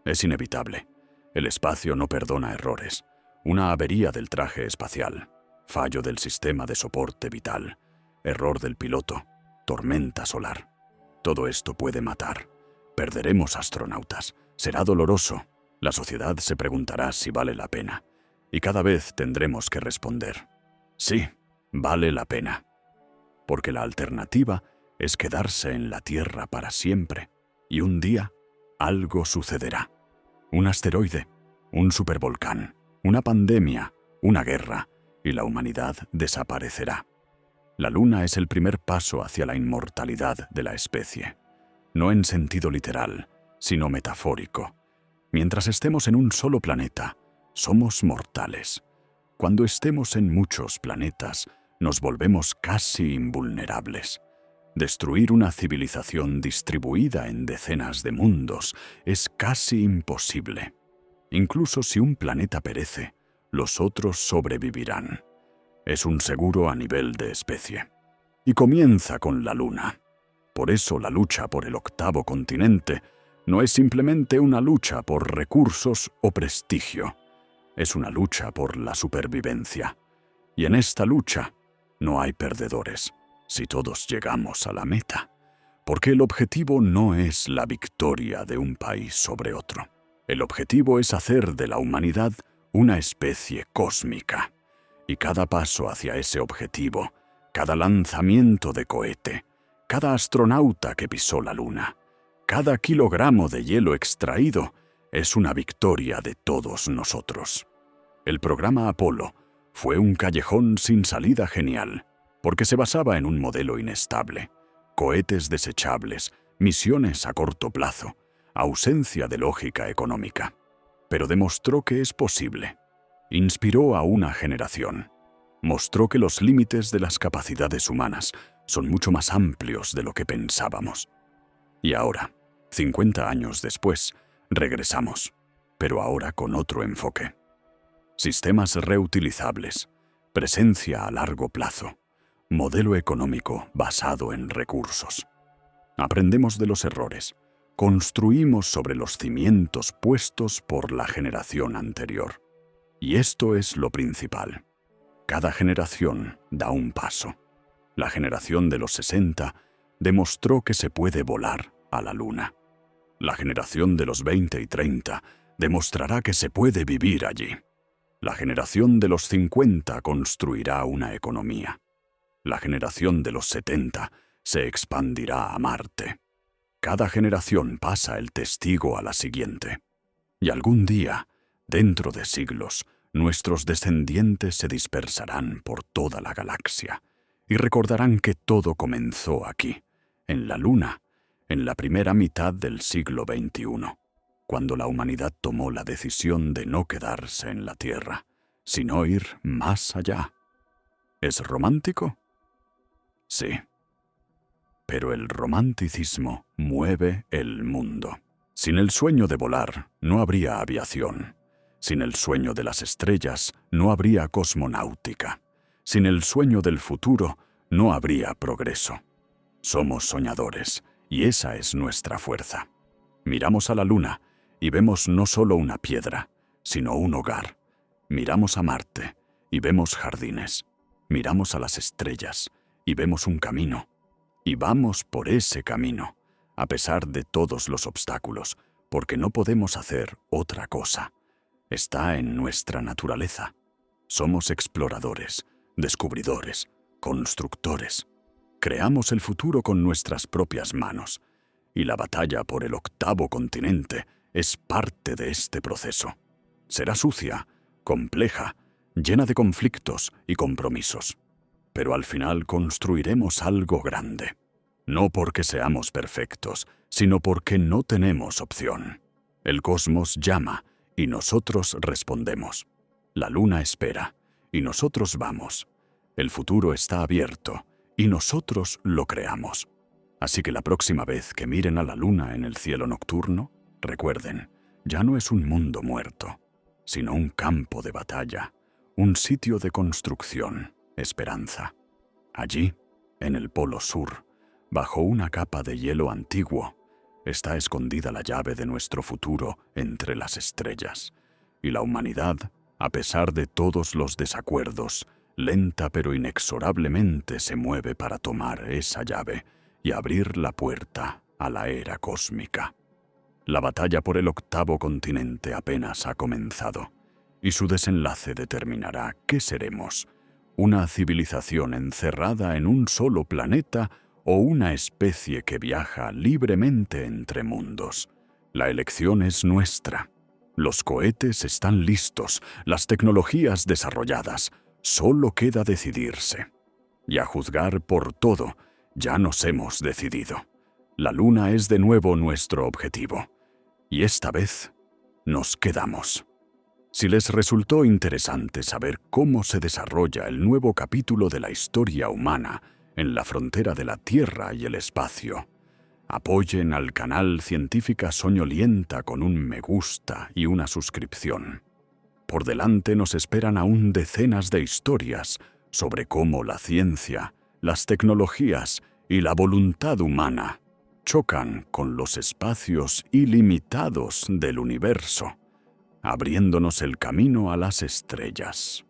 A: Es inevitable. El espacio no perdona errores. Una avería del traje espacial, fallo del sistema de soporte vital, error del piloto, tormenta solar. Todo esto puede matar. Perderemos astronautas. Será doloroso. La sociedad se preguntará si vale la pena. Y cada vez tendremos que responder: sí, vale la pena. Porque la alternativa es quedarse en la Tierra para siempre. Y un día, algo sucederá. Un asteroide, un supervolcán, una pandemia, una guerra, y la humanidad desaparecerá. La Luna es el primer paso hacia la inmortalidad de la especie. No en sentido literal, sino metafórico. Mientras estemos en un solo planeta, somos mortales. Cuando estemos en muchos planetas, nos volvemos casi invulnerables. Destruir una civilización distribuida en decenas de mundos es casi imposible. Incluso si un planeta perece, los otros sobrevivirán. Es un seguro a nivel de especie. Y comienza con la Luna. Por eso la lucha por el 8º continente no es simplemente una lucha por recursos o prestigio. Es una lucha por la supervivencia. Y en esta lucha no hay perdedores si todos llegamos a la meta. Porque el objetivo no es la victoria de un país sobre otro. El objetivo es hacer de la humanidad una especie cósmica. Y cada paso hacia ese objetivo, cada lanzamiento de cohete, cada astronauta que pisó la Luna, cada kilogramo de hielo extraído, es una victoria de todos nosotros. El programa Apolo fue un callejón sin salida genial, porque se basaba en un modelo inestable, cohetes desechables, misiones a corto plazo, ausencia de lógica económica. Pero demostró que es posible. Inspiró a una generación. Mostró que los límites de las capacidades humanas son mucho más amplios de lo que pensábamos. Y ahora, 50 años después, regresamos, pero ahora con otro enfoque. Sistemas reutilizables, presencia a largo plazo, modelo económico basado en recursos. Aprendemos de los errores, construimos sobre los cimientos puestos por la generación anterior. Y esto es lo principal. Cada generación da un paso. La generación de los 60 demostró que se puede volar a la Luna. La generación de los 20 y 30 demostrará que se puede vivir allí. La generación de los 50 construirá una economía. La generación de los 70 se expandirá a Marte. Cada generación pasa el testigo a la siguiente. Y algún día, dentro de siglos, nuestros descendientes se dispersarán por toda la galaxia y recordarán que todo comenzó aquí, en la Luna, en la primera mitad del siglo XXI, cuando la humanidad tomó la decisión de no quedarse en la Tierra, sino ir más allá. ¿Es romántico? Sí. pero el romanticismo mueve el mundo. Sin el sueño de volar, no habría aviación. Sin el sueño de las estrellas, no habría cosmonáutica. Sin el sueño del futuro, no habría progreso. Somos soñadores, y esa es nuestra fuerza. Miramos a la luna y vemos no solo una piedra, sino un hogar. Miramos a Marte y vemos jardines. Miramos a las estrellas y vemos un camino. Y vamos por ese camino, a pesar de todos los obstáculos, porque no podemos hacer otra cosa. Está en nuestra naturaleza. Somos exploradores, descubridores, constructores. Creamos el futuro con nuestras propias manos, y la batalla por el 8º continente es parte de este proceso. Será sucia, compleja, llena de conflictos y compromisos. Pero al final construiremos algo grande. No porque seamos perfectos, sino porque no tenemos opción. El cosmos llama y nosotros respondemos. La luna espera y nosotros vamos. El futuro está abierto y nosotros lo creamos. Así que la próxima vez que miren a la luna en el cielo nocturno, recuerden, ya no es un mundo muerto, sino un campo de batalla, un sitio de construcción, esperanza. Allí, en el Polo Sur, bajo una capa de hielo antiguo, está escondida la llave de nuestro futuro entre las estrellas. Y la humanidad, a pesar de todos los desacuerdos, lenta pero inexorablemente se mueve para tomar esa llave y abrir la puerta a la era cósmica. La batalla por el 8º continente apenas ha comenzado, y su desenlace determinará qué seremos: una civilización encerrada en un solo planeta o una especie que viaja libremente entre mundos. La elección es nuestra. Los cohetes están listos, las tecnologías desarrolladas. Solo queda decidirse. Y a juzgar por todo, ya nos hemos decidido. La luna es de nuevo nuestro objetivo. Y esta vez nos quedamos. Si les resultó interesante saber cómo se desarrolla el nuevo capítulo de la historia humana en la frontera de la Tierra y el espacio, apoyen al canal Científica Soñolienta con un me gusta y una suscripción. Por delante nos esperan aún decenas de historias sobre cómo la ciencia, las tecnologías y la voluntad humana chocan con los espacios ilimitados del universo, abriéndonos el camino a las estrellas.